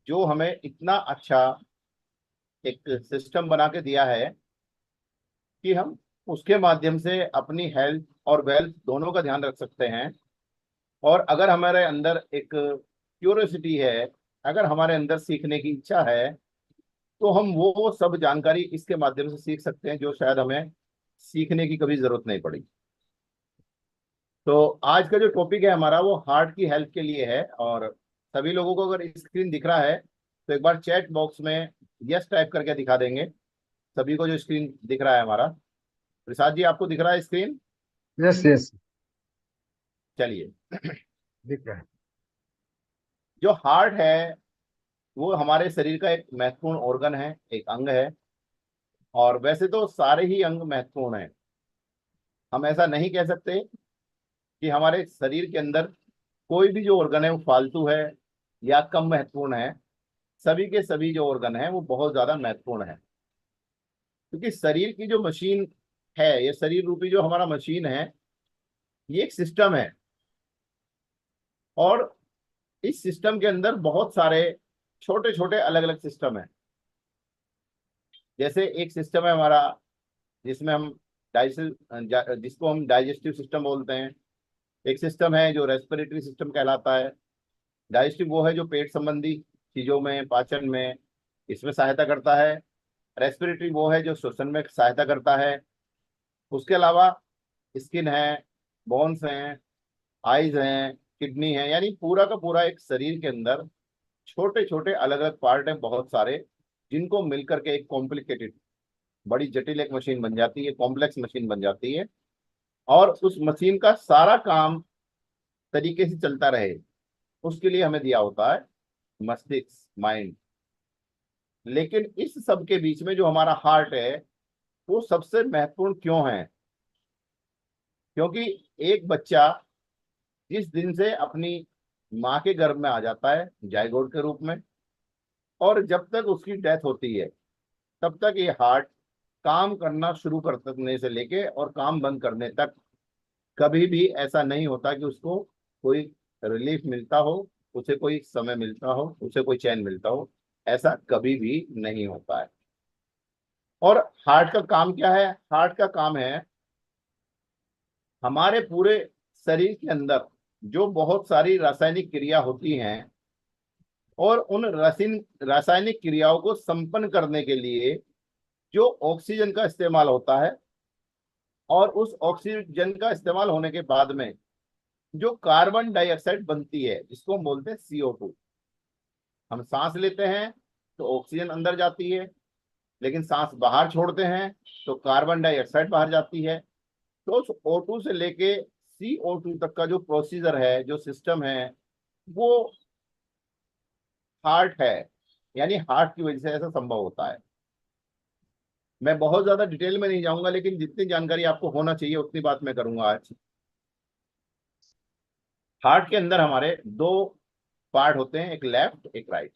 जो हमें इतना अच्छा एक सिस्टम बना के दिया है कि हम उसके माध्यम से अपनी हेल्थ और वेल्थ दोनों का ध्यान रख सकते हैं। और अगर हमारे अंदर एक क्यूरियोसिटी है, अगर हमारे अंदर सीखने की इच्छा है, तो हम वो सब जानकारी इसके माध्यम से सीख सकते हैं जो शायद हमें सीखने की कभी जरूरत नहीं पड़ी। तो आज का जो टॉपिक है हमारा वो हार्ट की हेल्थ के लिए है। और सभी लोगों को अगर स्क्रीन दिख रहा है तो एक बार चैट बॉक्स में यस टाइप करके दिखा देंगे, सभी को जो स्क्रीन दिख रहा है हमारा। प्रसाद जी, आपको दिख रहा है स्क्रीन? Yes yes. चलिए। दिख रहा है। जो हार्ट है वो हमारे शरीर का एक महत्वपूर्ण ऑर्गन है, एक अंग है। और वैसे तो सारे ही अंग महत्वपूर्ण हैं। हम ऐसा नहीं कह सकते कि हमारे शरीर के अंदर कोई भी जो ऑर्गन है वो फालतू है या कम महत्वपूर्ण है। सभी के सभी जो ऑर्गन है वो बहुत ज्यादा महत्वपूर्ण है। क्योंकि शरीर की जो मशीन है, ये शरीर रूपी जो हमारा मशीन है, ये एक सिस्टम है। और इस सिस्टम के अंदर बहुत सारे छोटे छोटे अलग अलग सिस्टम है। जैसे एक सिस्टम है हमारा जिसमें हम जिसको हम डाइजेस्टिव सिस्टम बोलते हैं। एक सिस्टम है जो रेस्पिरेटरी सिस्टम कहलाता है। डाइजेस्टिव वो है जो पेट संबंधी चीजों में, पाचन में, इसमें सहायता करता है। रेस्पिरेटरी वो है जो श्वसन में सहायता करता है। उसके अलावा स्किन है, बोन्स हैं, आईज हैं, किडनी है, यानी पूरा का पूरा एक शरीर के अंदर छोटे छोटे अलग अलग पार्ट हैं बहुत सारे, जिनको मिलकर के एक कॉम्प्लिकेटेड, बड़ी जटिल एक मशीन बन जाती है, कॉम्प्लेक्स मशीन बन जाती है। और उस मशीन का सारा काम तरीके से चलता रहे, उसके लिए हमें दिया होता है मस्तिष्क, माइंड। लेकिन इस सब के बीच में जो हमारा हार्ट है वो सबसे महत्वपूर्ण क्यों है? क्योंकि एक बच्चा जिस दिन से अपनी माँ के गर्भ में आ जाता है जाइगोट के रूप में, और जब तक उसकी डेथ होती है, तब तक ये हार्ट काम करना शुरू करने से लेके और काम बंद करने तक कभी भी ऐसा नहीं होता कि उसको कोई रिलीफ मिलता हो, उसे कोई समय मिलता हो, उसे कोई चैन मिलता हो। ऐसा कभी भी नहीं होता है। और हार्ट का काम क्या है? हार्ट का काम है हमारे पूरे शरीर के अंदर जो बहुत सारी रासायनिक क्रिया होती हैं, और उन रासायनिक क्रियाओं को संपन्न करने के लिए जो ऑक्सीजन का इस्तेमाल होता है, और उस ऑक्सीजन का इस्तेमाल होने के बाद में जो कार्बन डाइऑक्साइड बनती है जिसको हम बोलते हैं CO2। हम सांस लेते हैं तो ऑक्सीजन अंदर जाती है, लेकिन सांस बाहर छोड़ते हैं तो कार्बन डाइऑक्साइड बाहर जाती है। तो उस O2 से लेके CO2 तक का जो प्रोसीजर है, जो सिस्टम है, वो हार्ट है। यानी हार्ट की वजह से ऐसा संभव होता है। मैं बहुत ज्यादा डिटेल में नहीं जाऊंगा, लेकिन जितनी जानकारी आपको होना चाहिए उतनी बात मैं करूंगा आज। हार्ट के अंदर हमारे दो पार्ट होते हैं, एक लेफ्ट एक राइट।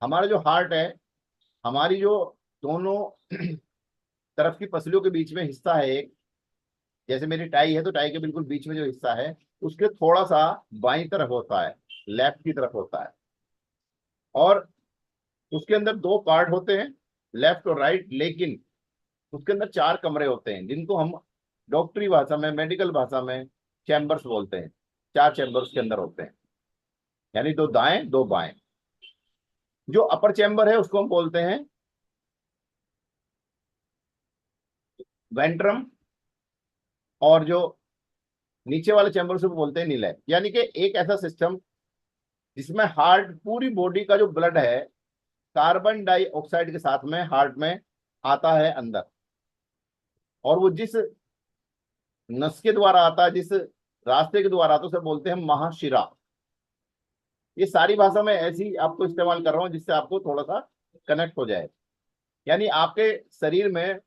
हमारा जो हार्ट है, हमारी जो दोनों तरफ की पसलियों के बीच में हिस्सा है एक, जैसे मेरी टाई है तो टाई के बिल्कुल बीच में जो हिस्सा है उसके थोड़ा सा बाईं तरफ होता है, लेफ्ट की तरफ होता है। और उसके अंदर दो पार्ट होते हैं, लेफ्ट और राइट। लेकिन उसके अंदर चार कमरे होते हैं जिनको हम डॉक्टरी भाषा में, मेडिकल भाषा में चैम्बर्स बोलते हैं। चार चैम्बर्स के अंदर होते हैं, यानी दो दाएं दो बाएं। जो अपर चैम्बर है उसको हम बोलते हैं वेंट्रम, और जो नीचे वाले चैम्बर उसको बोलते हैं नीले। यानी कि एक ऐसा सिस्टम जिसमें हार्ट, पूरी बॉडी का जो ब्लड है, कार्बन डाइऑक्साइड के साथ में हार्ट में आता है अंदर। और वो जिस नस के द्वारा आता है, जिस रास्ते के द्वारा आता है, उसे बोलते हैं महाशिरा। ये सारी भाषा में ऐसी आपको इस्तेमाल कर रहा हूँ जिससे आपको थोड़ा सा कनेक्ट हो जाए। यानी आपके शरीर में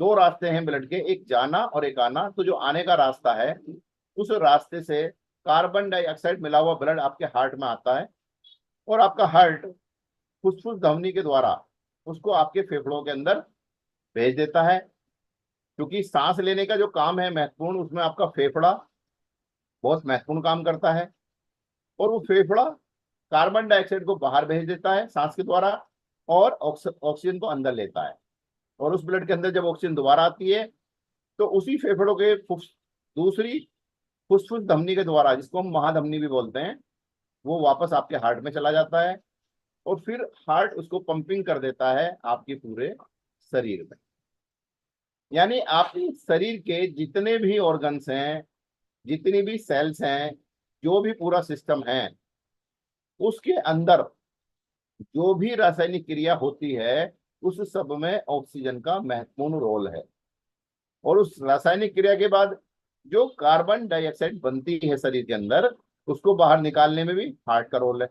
दो रास्ते हैं ब्लड के, एक जाना और एक आना। तो जो आने का रास्ता है, उस रास्ते से कार्बन डाइऑक्साइड मिला हुआ ब्लड आपके हार्ट में आता है। और आपका हार्ट फुसफुस धमनी के द्वारा उसको आपके फेफड़ों के अंदर भेज देता है। क्योंकि सांस लेने का जो काम है महत्वपूर्ण, उसमें आपका फेफड़ा बहुत महत्वपूर्ण काम करता है। और वो फेफड़ा कार्बन डाइऑक्साइड को बाहर भेज देता है सांस के द्वारा और ऑक्सीजन को अंदर लेता है। और उस ब्लड के अंदर जब ऑक्सीजन दोबारा आती है तो उसी फेफड़ों के दूसरी फुसफुस धमनी के द्वारा, जिसको हम महाधमनी भी बोलते हैं, वो वापस आपके हार्ट में चला जाता है और फिर हार्ट उसको पंपिंग कर देता है आपके पूरे शरीर में। यानी आपके शरीर के जितने भी ऑर्गन्स हैं, जितनी भी सेल्स हैं, जो भी पूरा सिस्टम है, उसके अंदर जो भी रासायनिक क्रिया होती है उस सब में ऑक्सीजन का महत्वपूर्ण रोल है। और उस रासायनिक क्रिया के बाद जो कार्बन डाइऑक्साइड बनती है शरीर के अंदर, उसको बाहर निकालने में भी हार्ट का रोल है।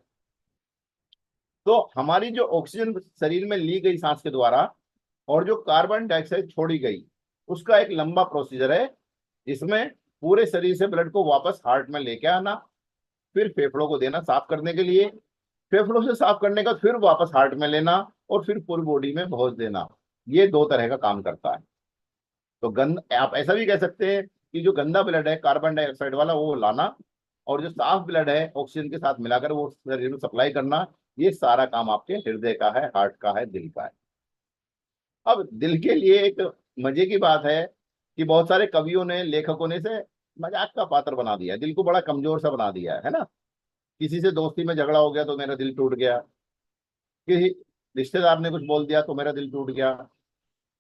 तो हमारी जो ऑक्सीजन शरीर में ली गई सांस के द्वारा और जो कार्बन डाइऑक्साइड छोड़ी गई, उसका एक लंबा प्रोसीजर है, जिसमें पूरे शरीर से ब्लड को वापस हार्ट में लेके आना, फिर फेफड़ों को देना साफ करने के लिए, फेफड़ों से साफ करने का फिर वापस हार्ट में लेना और फिर पूरी बॉडी में पहुंच देना। ये दो तरह का काम करता है। तो आप ऐसा भी कह सकते हैं कि जो गंदा ब्लड है कार्बन डाइऑक्साइड वाला, वो लाना, और जो साफ ब्लड है ऑक्सीजन के साथ मिलाकर वो शरीर में सप्लाई करना, ये सारा काम आपके हृदय का है, हार्ट का है, दिल का है। अब दिल के लिए एक मजे की बात है कि बहुत सारे कवियों ने, लेखकों ने इसे मजाक का पात्र बना दिया है, दिल को बड़ा कमजोर सा बना दिया है ना। किसी से दोस्ती में झगड़ा हो गया तो मेरा दिल टूट गया, किसी रिश्तेदार ने कुछ बोल दिया तो मेरा दिल टूट गया,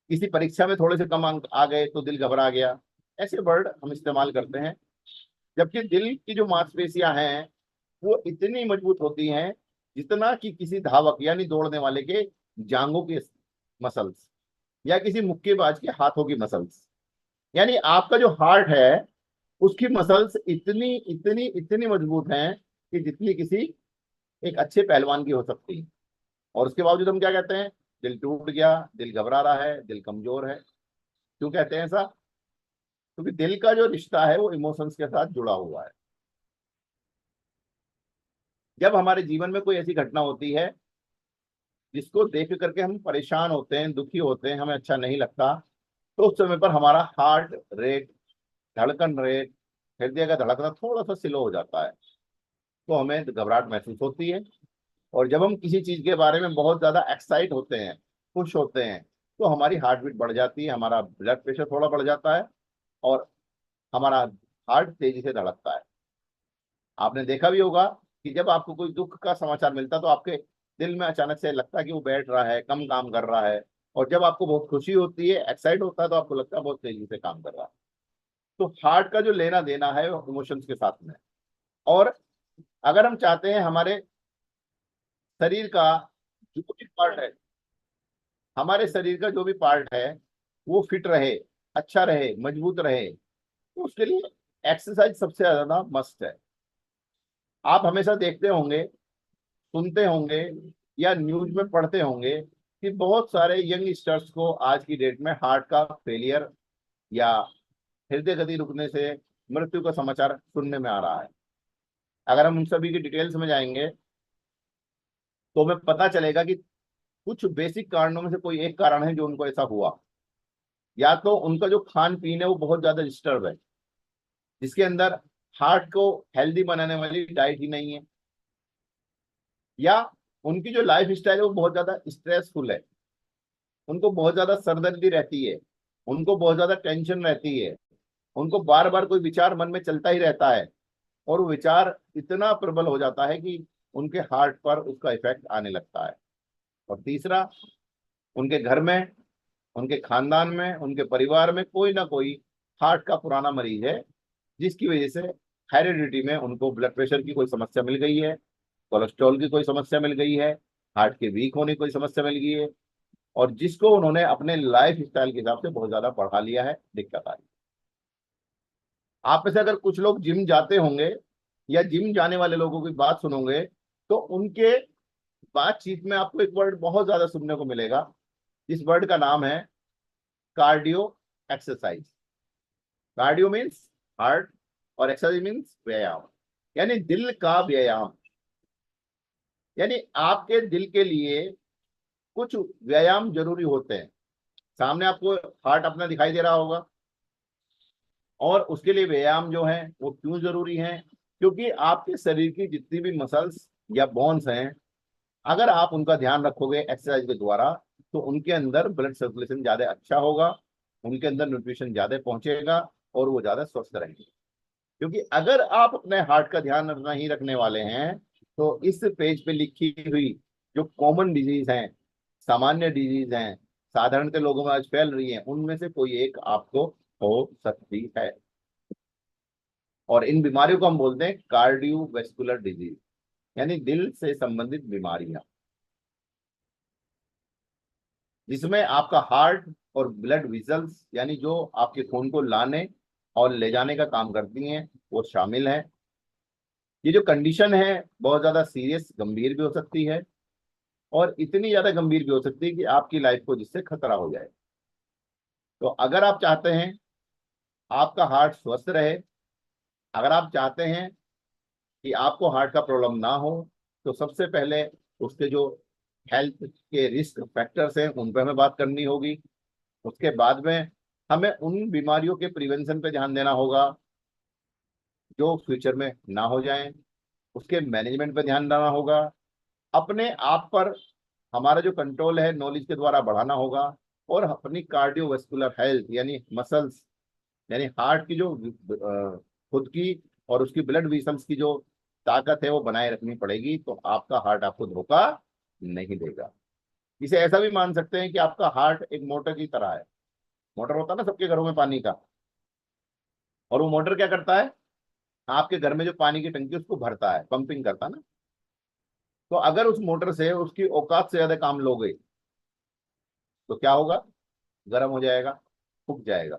किसी परीक्षा में थोड़े से कम अंक आ गए तो दिल घबरा गया। ऐसे वर्ड हम इस्तेमाल करते हैं, जबकि दिल की जो मांसपेशियां हैं वो इतनी मजबूत होती हैं जितना कि किसी धावक यानी दौड़ने वाले के जांघों के मसल्स या किसी मुक्केबाज के हाथों की मसल्स। यानी आपका जो हार्ट है उसकी मसल्स इतनी इतनी इतनी मजबूत हैं कि जितनी किसी एक अच्छे पहलवान की हो सकती है। और उसके बावजूद हम क्या कहते हैं? दिल टूट गया, दिल घबरा रहा है, दिल कमजोर है। क्यों कहते हैं ऐसा? क्योंकि दिल का जो रिश्ता है वो इमोशंस के साथ जुड़ा हुआ है। जब हमारे जीवन में कोई ऐसी घटना होती है जिसको देख करके हम परेशान होते हैं, दुखी होते हैं, हमें अच्छा नहीं लगता, तो उस समय पर हमारा हार्ट रेट, धड़कन रेट, हृदय का धड़कना थोड़ा सा स्लो हो जाता है, तो हमें घबराहट महसूस होती है। और जब हम किसी चीज के बारे में बहुत ज्यादा एक्साइट होते हैं, खुश होते हैं, तो हमारी हार्ट बीट बढ़ जाती है, हमारा ब्लड प्रेशर थोड़ा बढ़ जाता है और हमारा हार्ट तेजी से धड़कता है। आपने देखा भी होगा कि जब आपको कोई दुख का समाचार मिलता है तो आपके दिल में अचानक से लगता है कि वो बैठ रहा है, कम काम कर रहा है। और जब आपको बहुत खुशी होती है, एक्साइट होता है, तो आपको लगता है बहुत तेजी से काम कर रहा है। तो हार्ट का जो लेना देना है वो इमोशंस के साथ में। और अगर हम चाहते हैं हमारे शरीर का जो भी पार्ट है, हमारे शरीर का जो भी पार्ट है वो फिट रहे, अच्छा रहे, मजबूत रहे, तो उसके लिए एक्सरसाइज सबसे ज्यादा मस्ट है। आप हमेशा देखते होंगे, सुनते होंगे या न्यूज में पढ़ते होंगे कि बहुत सारे यंगस्टर्स को आज की डेट में हार्ट का फेलियर या हृदय गति रुकने से मृत्यु का समाचार सुनने में आ रहा है। अगर हम उन सभी की डिटेल्स में जाएंगे तो हमें पता चलेगा कि कुछ बेसिक कारणों में से कोई एक कारण है जो उनको ऐसा हुआ। या तो उनका जो खान पीन है वो बहुत ज्यादा डिस्टर्ब है, जिसके अंदर हार्ट को हेल्दी बनाने वाली डाइट ही नहीं है, या उनकी जो लाइफ स्टाइल है वो बहुत ज्यादा स्ट्रेसफुल है, उनको बहुत ज्यादा सरदर्दी रहती है, उनको बहुत ज्यादा टेंशन रहती है, उनको बार बार कोई विचार मन में चलता ही रहता है, और वो विचार इतना प्रबल हो जाता है कि उनके हार्ट पर उसका इफेक्ट आने लगता है। और तीसरा, उनके घर में, उनके खानदान में, उनके परिवार में कोई ना कोई हार्ट का पुराना मरीज है, जिसकी वजह से हेरिडिटी में उनको ब्लड प्रेशर की कोई समस्या मिल गई है, कोलेस्ट्रॉल की कोई समस्या मिल गई है, हार्ट के वीक होने की कोई समस्या मिल गई है, और जिसको उन्होंने अपने लाइफ स्टाइल के हिसाब से बहुत ज्यादा बढ़ा लिया है, दिक्कत आ रही है। आप में से अगर कुछ लोग जिम जाते होंगे या जिम जाने वाले लोगों की बात सुनोगे तो उनके बातचीत में आपको एक वर्ड बहुत ज्यादा सुनने को मिलेगा, जिस वर्ड का नाम है cardio exercise. Cardio means heart और एक्सरसाइज मीन्स व्यायाम, यानी दिल का व्यायाम। यानी आपके दिल के लिए कुछ व्यायाम जरूरी होते हैं। सामने आपको हार्ट अपना दिखाई दे रहा होगा, और उसके लिए व्यायाम जो है वो क्यों जरूरी है? क्योंकि आपके शरीर की जितनी भी मसल्स या बोन्स हैं, अगर आप उनका ध्यान रखोगे एक्सरसाइज के द्वारा, तो उनके अंदर ब्लड सर्कुलेशन ज्यादा अच्छा होगा, उनके अंदर न्यूट्रिशन ज्यादा पहुंचेगा और वो ज्यादा स्वस्थ रहेंगे। क्योंकि अगर आप अपने हार्ट का ध्यान नहीं रखने वाले हैं, तो इस पेज पे लिखी हुई जो कॉमन डिजीज हैं, सामान्य डिजीज हैं, साधारणतः लोगों में आज फैल रही है, उनमें से कोई एक आपको हो सकती है। और इन बीमारियों को हम बोलते हैं कार्डियोवैस्कुलर डिजीज, यानी दिल से संबंधित बीमारियां, जिसमें आपका हार्ट और ब्लड विजल्स, यानी जो आपके खून को लाने और ले जाने का काम करती हैं, वो शामिल है। ये जो कंडीशन है बहुत ज्यादा सीरियस, गंभीर भी हो सकती है, और इतनी ज्यादा गंभीर भी हो सकती है कि आपकी लाइफ को जिससे खतरा हो जाए। तो अगर आप चाहते हैं आपका हार्ट स्वस्थ रहे, अगर आप चाहते हैं कि आपको हार्ट का प्रॉब्लम ना हो, तो सबसे पहले उसके जो हेल्थ के रिस्क फैक्टर्स हैं उन पर हमें बात करनी होगी। उसके बाद में हमें उन बीमारियों के प्रिवेंशन पे ध्यान देना होगा जो फ्यूचर में ना हो जाएं, उसके मैनेजमेंट पे ध्यान देना होगा, अपने आप पर हमारा जो कंट्रोल है नॉलेज के द्वारा बढ़ाना होगा, और अपनी कार्डियोवैस्कुलर हेल्थ यानी मसल्स, यानी हार्ट की जो खुद की और उसकी ब्लड वेसल्स की जो ताकत है वो बनाए रखनी पड़ेगी, तो आपका हार्ट आपको धोखा नहीं देगा। इसे ऐसा भी मान सकते हैं कि आपका हार्ट एक मोटर की तरह है। मोटर होता है ना सबके घरों में पानी का, और वो मोटर क्या करता है, आपके घर में जो पानी की टंकी उसको भरता है, पंपिंग करता है ना। तो अगर उस मोटर से उसकी औकात से ज्यादा काम लोगे, तो क्या होगा, गर्म हो जाएगा, फूक जाएगा।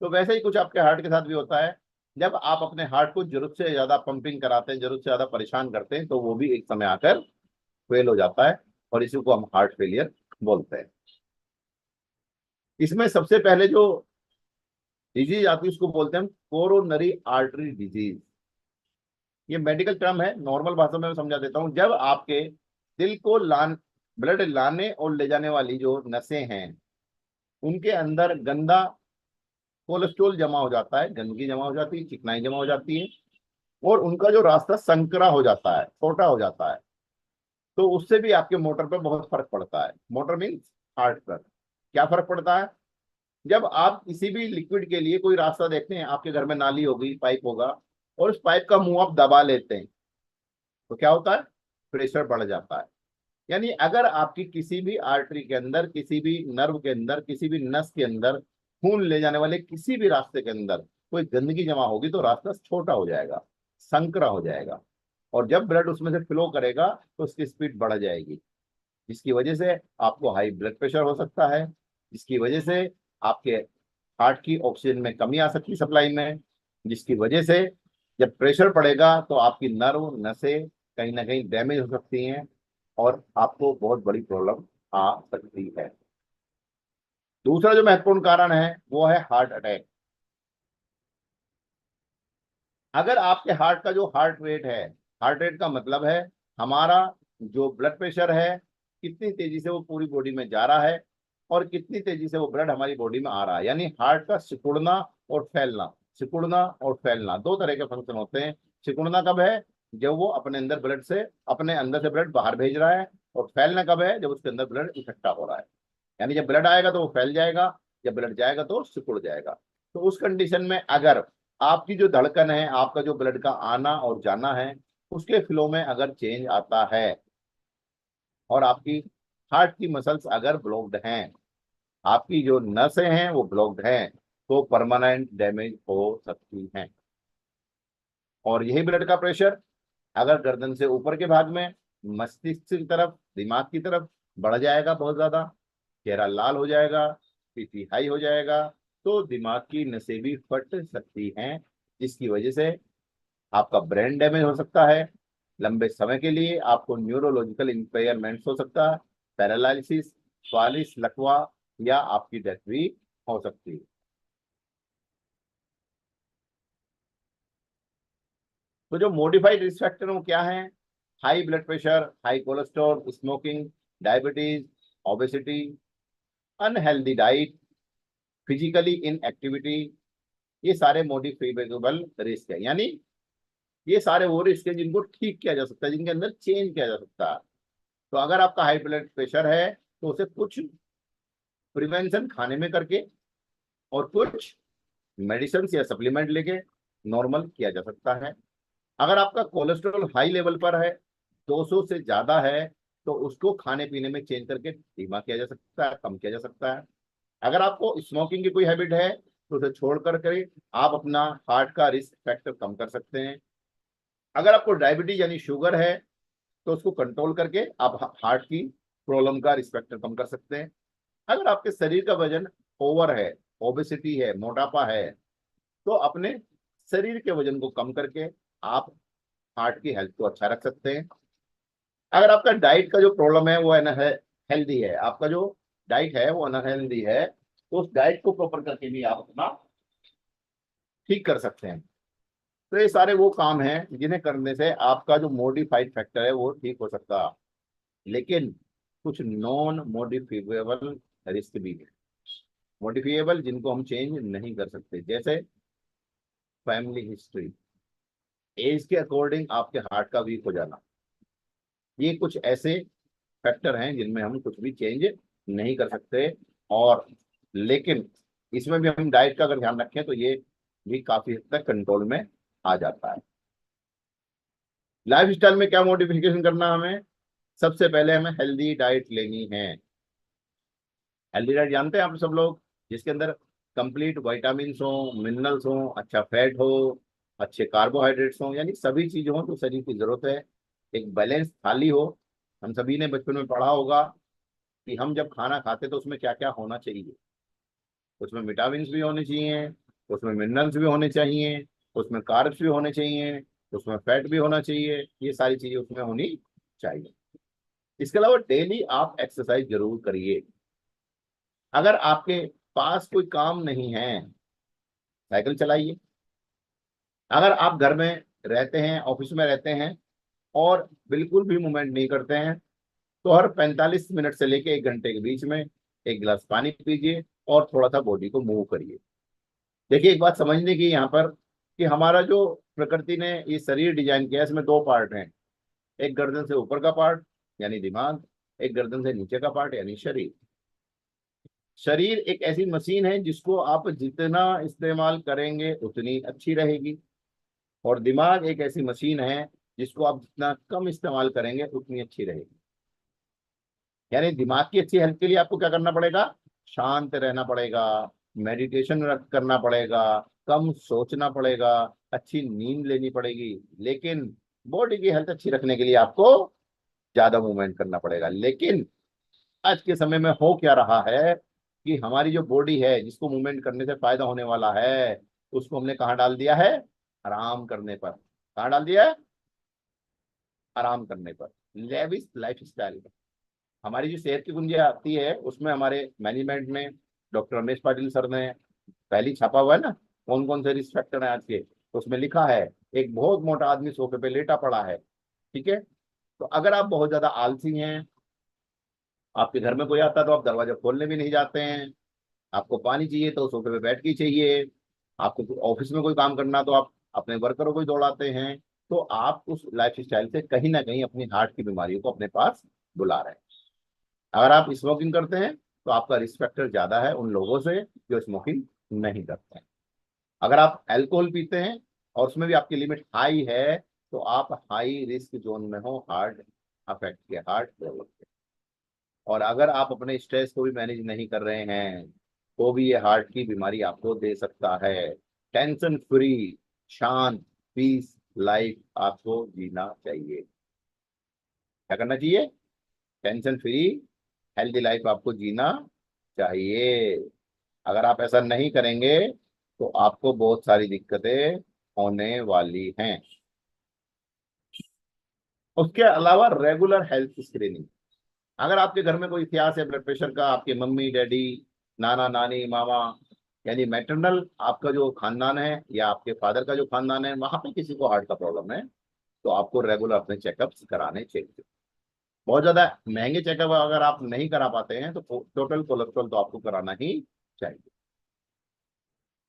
तो वैसे ही कुछ आपके हार्ट के साथ भी होता है, जब आप अपने हार्ट को जरूरत से ज्यादा पंपिंग कराते हैं, जरूरत से ज्यादा परेशान करते हैं, तो वो भी एक समय आकर फेल हो जाता है, और इसी को हम हार्ट फेलियर बोलते हैं। इसमें सबसे पहले जो डिजीज आती है उसको बोलते हैं हम कोरोनरी आर्टरी डिजीज। ये मेडिकल टर्म है, नॉर्मल भाषा में मैं समझा देता हूं। जब आपके दिल को ब्लड लाने और ले जाने वाली जो नसें हैं, उनके अंदर गंदा कोलेस्ट्रोल जमा हो जाता है, गंदगी जमा हो जाती है, चिकनाई जमा हो जाती है, और उनका जो रास्ता संकरा हो जाता है, छोटा हो जाता है, तो उससे भी आपके मोटर पर बहुत फर्क पड़ता है। मोटर मीन्स हार्ट पर क्या फर्क पड़ता है, जब आप किसी भी लिक्विड के लिए कोई रास्ता देखते हैं, आपके घर में नाली होगी, पाइप होगा, और उस पाइप का मुंह आप दबा लेते हैं, तो क्या होता है, प्रेशर बढ़ जाता है। यानी अगर आपकी किसी भी आर्टरी के अंदर, किसी भी नर्व के अंदर, किसी भी नस के अंदर, खून ले जाने वाले किसी भी रास्ते के अंदर कोई गंदगी जमा होगी, तो रास्ता छोटा हो जाएगा, संकरा हो जाएगा, और जब ब्लड उसमें से फ्लो करेगा तो उसकी स्पीड बढ़ जाएगी, जिसकी वजह से आपको हाई ब्लड प्रेशर हो सकता है, जिसकी वजह से आपके हार्ट की ऑक्सीजन में कमी आ सकती है, सप्लाई में, जिसकी वजह से जब प्रेशर पड़ेगा तो आपकी नर्व नसें कहीं ना कहीं डैमेज हो सकती हैं, और आपको बहुत बड़ी प्रॉब्लम आ सकती है। दूसरा जो महत्वपूर्ण कारण है वो है हार्ट अटैक। अगर आपके हार्ट का जो हार्ट रेट है, हार्ट रेट का मतलब है हमारा जो ब्लड प्रेशर है, कितनी तेजी से वो पूरी बॉडी में जा रहा है, और कितनी तेजी से वो ब्लड हमारी बॉडी में आ रहा है, यानी हार्ट का सिकुड़ना और फैलना। सिकुड़ना और फैलना दो तरह के फंक्शन होते हैं। सिकुड़ना कब है, जब वो अपने अंदर से ब्लड बाहर भेज रहा है, और फैलना कब है, जब उसके अंदर ब्लड इकट्ठा हो रहा है। यानी जब ब्लड आएगा तो वो फैल जाएगा, जब ब्लड जाएगा तो सिकुड़ जाएगा। तो उस कंडीशन में अगर आपकी जो धड़कन है, आपका जो ब्लड का आना और जाना है, उसके फ्लो में अगर चेंज आता है, और आपकी हार्ट की मसल्स अगर ब्लॉक्ड हैं, आपकी जो नसें हैं वो ब्लॉक्ड हैं, तो परमानेंट डैमेज हो सकती है। और यही ब्लड का प्रेशर अगर गर्दन से ऊपर के भाग में, मस्तिष्क की तरफ, दिमाग की तरफ बढ़ जाएगा बहुत ज्यादा, चेहरा लाल हो जाएगा, बीपी हाई हो जाएगा, तो दिमाग की नसें भी फट सकती हैं, जिसकी वजह से आपका ब्रेन डैमेज हो सकता है। लंबे समय के लिए आपको न्यूरोलॉजिकल इंपेयरमेंट्स हो सकता है, पैरालिसिस, स्वालिस, लकवा, या आपकी डेथ भी हो सकती है। तो जो मॉडिफाइड रिस्क फैक्टर वो क्या है, high blood pressure, high cholesterol, smoking, diabetes, obesity, unhealthy diet, physically inactivity, ये सारे मॉडिफाइबल रिस्क है। यानी ये सारे वो रिस्क है जिनको ठीक किया जा सकता है, जिनके अंदर चेंज किया जा सकता है। तो अगर आपका हाई ब्लड प्रेशर है तो उसे कुछ प्रिवेंशन खाने में करके और कुछ मेडिसिन या सप्लीमेंट लेके नॉर्मल किया जा सकता है। अगर आपका कोलेस्ट्रॉल हाई लेवल पर है, 200 से ज्यादा है, तो उसको खाने पीने में चेंज करके धीमा किया जा सकता है, कम किया जा सकता है। अगर आपको स्मोकिंग की कोई हैबिट है तो उसे छोड़ कर के आप अपना हार्ट का रिस्क फैक्टर कम कर सकते हैं। अगर आपको डायबिटीज यानी शुगर है तो उसको कंट्रोल करके आप हार्ट की प्रॉब्लम का रिस्क फैक्टर कम कर सकते हैं। अगर आपके शरीर का वजन ओवर है, ओबेसिटी है, मोटापा है, तो अपने शरीर के वजन को कम करके आप हार्ट की हेल्थ को अच्छा रख सकते हैं। अगर आपका डाइट का जो प्रॉब्लम है वो हेल्दी है, आपका जो डाइट है वो अनहेल्दी है, तो उस डाइट को प्रॉपर करके भी आप अपना ठीक कर सकते हैं। तो ये सारे वो काम हैं जिन्हें करने से आपका जो मॉडिफाइड फैक्टर है वो ठीक हो सकता है। लेकिन कुछ नॉन मॉडिफिएबल रिस्क भी है, मॉडिफिएबल जिनको हम चेंज नहीं कर सकते, जैसे फैमिली हिस्ट्री, एज के अकॉर्डिंग आपके हार्ट का वीक हो जाना। ये कुछ ऐसे फैक्टर हैं जिनमें हम कुछ भी चेंज नहीं कर सकते। और लेकिन इसमें भी हम डाइट का अगर ध्यान रखें तो ये भी काफी हद तक कंट्रोल में आ जाता है। लाइफ स्टाइल में क्या मॉडिफिकेशन करना हमें, सबसे पहले हमें हेल्दी डाइट लेनी है। हेल्दी डाइट जानते हैं आप सब लोग, जिसके अंदर कंप्लीट विटामिन हो, मिनरल्स हो, अच्छा फैट हो, अच्छे कार्बोहाइड्रेट्स हो, यानी सभी चीजें हो जो शरीर की जरूरत है। एक बैलेंस थाली हो। हम सभी ने बचपन में पढ़ा होगा कि हम जब खाना खाते तो उसमें क्या क्या होना चाहिए। उसमें विटामिन भी होने चाहिए, उसमें मिनरल्स भी होने चाहिए, उसमें कार्ब्स भी होने चाहिए, उसमें फैट भी होना चाहिए, ये सारी चीजें उसमें होनी चाहिए। इसके अलावा डेली आप एक्सरसाइज जरूर करिए। अगर आपके पास कोई काम नहीं है, साइकिल चलाइए। अगर आप घर में रहते हैं, ऑफिस में रहते हैं और बिल्कुल भी मूवमेंट नहीं करते हैं, तो हर 45 मिनट से लेके 1 घंटे के बीच में एक गिलास पानी पीजिए और थोड़ा सा बॉडी को मूव करिए। देखिए, एक बात समझने की यहाँ पर कि हमारा जो प्रकृति ने ये शरीर डिजाइन किया है, इसमें 2 पार्ट हैं। एक गर्दन से ऊपर का पार्ट यानी दिमाग, एक गर्दन से नीचे का पार्ट यानी शरीर। शरीर एक ऐसी मशीन है जिसको आप जितना इस्तेमाल करेंगे उतनी अच्छी रहेगी, और दिमाग एक ऐसी मशीन है जिसको आप जितना कम इस्तेमाल करेंगे उतनी अच्छी रहेगी। यानी दिमाग की अच्छी हेल्थ के लिए आपको क्या करना पड़ेगा, शांत रहना पड़ेगा, मेडिटेशन करना पड़ेगा, कम सोचना पड़ेगा, अच्छी नींद लेनी पड़ेगी। लेकिन बॉडी की हेल्थ अच्छी रखने के लिए आपको ज्यादा मूवमेंट करना पड़ेगा। लेकिन आज के समय में हो क्या रहा है कि हमारी जो बॉडी है जिसको मूवमेंट करने से फायदा होने वाला है, उसको हमने कहाँ डाल दिया है, आराम करने पर। कहाँ डाल दिया है, आराम करने पर, लेविश लाइफ स्टाइल। हमारी जो सेहत की कुंजी आती है उसमें हमारे मैनेजमेंट में डॉक्टर रमेश पाटिल सर ने पहली छापा हुआ है ना, कौन कौन से रिस्क फैक्टर हैं आज के। तो उसमें लिखा है एक बहुत मोटा आदमी सोफे पे लेटा पड़ा है, ठीक है। तो अगर आप बहुत ज्यादा आलसी हैं, आपके घर में कोई आता है तो आप दरवाजा खोलने भी नहीं जाते हैं, आपको पानी चाहिए तो सोफे पे बैठ के चाहिए, आपको ऑफिस में कोई काम करना तो आप अपने वर्करों को ही दौड़ाते हैं, तो आप उस लाइफ स्टाइल से कहीं ना कहीं अपनी हार्ट की बीमारियों को अपने पास बुला रहे हैं। अगर आप स्मोकिंग करते हैं तो आपका रिस्क फैक्टर ज्यादा है उन लोगों से जो स्मोकिंग नहीं करते हैं। अगर आप अल्कोहल पीते हैं और उसमें भी आपकी लिमिट हाई है, तो आप हाई रिस्क जोन में हो हार्ट अफेक्ट के, हार्ट प्रॉब्लम के। और अगर आप अपने स्ट्रेस को भी मैनेज नहीं कर रहे हैं तो भी ये हार्ट की बीमारी आपको दे सकता है। टेंशन फ्री, शांत, पीस लाइफ आपको जीना चाहिए। क्या करना चाहिए, टेंशन फ्री हेल्दी लाइफ आपको जीना चाहिए। अगर आप ऐसा नहीं करेंगे तो आपको बहुत सारी दिक्कतें होने वाली हैं। उसके अलावा रेगुलर हेल्थ स्क्रीनिंग। अगर आपके घर में कोई इतिहास है ब्लड प्रेशर का, आपके मम्मी डैडी, नाना नानी, मामा, यानी मैटरनल आपका जो खानदान है या आपके फादर का जो खानदान है, वहां पे किसी को हार्ट का प्रॉब्लम है, तो आपको रेगुलर अपने चेकअप्स कराने चाहिए। बहुत ज्यादा महंगे चेकअप अगर आप नहीं करा पाते हैं तो टोटल कोलेस्ट्रॉल तो आपको कराना ही चाहिए।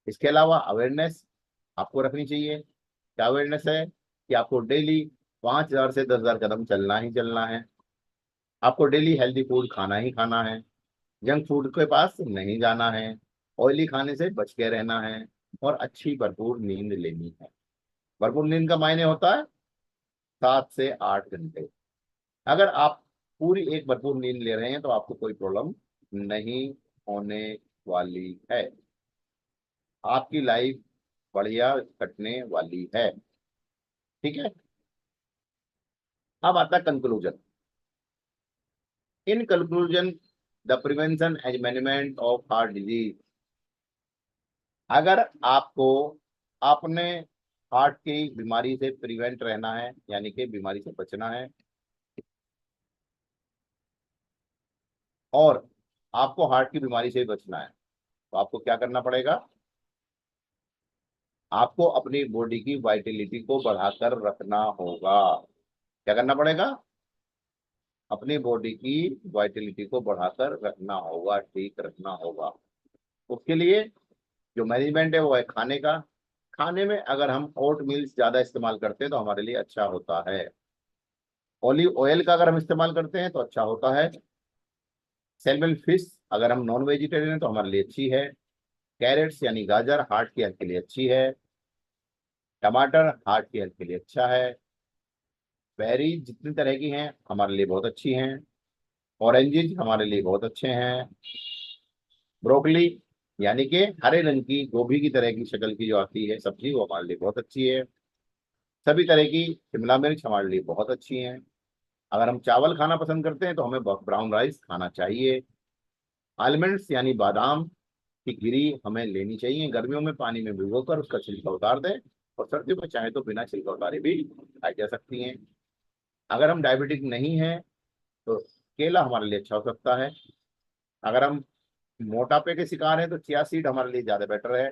इसके अलावा अवेयरनेस आपको रखनी चाहिए। क्या अवेयरनेस है, कि आपको डेली 5,000 से 10,000 कदम चलना ही चलना है, आपको डेली हेल्दी फूड खाना ही खाना है, जंक फूड के पास नहीं जाना है, ऑयली खाने से बच के रहना है, और अच्छी भरपूर नींद लेनी है। भरपूर नींद का मायने होता है 7 से 8 घंटे। अगर आप पूरी एक भरपूर नींद ले रहे हैं तो आपको कोई प्रॉब्लम नहीं होने वाली है, आपकी लाइफ बढ़िया कटने वाली है। ठीक है, अब आता है conclusion. In conclusion, the prevention and management of heart disease, अगर आपको अपने हार्ट की बीमारी से प्रिवेंट रहना है, यानी कि बीमारी से बचना है, और आपको हार्ट की बीमारी से बचना है, तो आपको क्या करना पड़ेगा? आपको अपनी बॉडी की वाइटलिटी को बढ़ाकर रखना होगा। क्या करना पड़ेगा? अपनी बॉडी की वाइटलिटी को बढ़ाकर रखना होगा, ठीक रखना होगा। उसके लिए जो मैनेजमेंट है वो है खाने का। खाने में अगर हम ओट मील्स ज्यादा इस्तेमाल करते हैं तो हमारे लिए अच्छा होता है। ऑलिव ऑयल का अगर हम इस्तेमाल करते हैं तो अच्छा होता है। सैल्मन फिश अगर हम नॉन वेजिटेरियन हैं तो हमारे लिए अच्छी है। कैरेट्स यानी गाजर हार्ट की हेल्थ के लिए अच्छी है। टमाटर हार्ट की हेल्थ के लिए अच्छा है। बेरी जितनी तरह की हैं हमारे लिए बहुत अच्छी हैं। ऑरेंजेस हमारे लिए बहुत अच्छे हैं। ब्रोकली यानी कि हरे रंग की गोभी की तरह की शक्ल की जो आती है सब्जी, वो हमारे लिए बहुत अच्छी है। सभी तरह की शिमला मिर्च हमारे लिए बहुत अच्छी हैं। अगर हम चावल खाना पसंद करते हैं तो हमें ब्राउन राइस खाना चाहिए। आलमंड्स यानी बादाम की गिरी हमें लेनी चाहिए, गर्मियों में पानी में भिगोकर उसका छिलका उतार दें, और सर्दियों में चाहे तो बिना छिलका उतारे भी खाई जा सकती हैं। अगर हम डायबिटिक नहीं हैं तो केला हमारे लिए अच्छा हो सकता है। अगर हम मोटापे के शिकार हैं तो चिया सीड हमारे लिए ज्यादा बेटर है,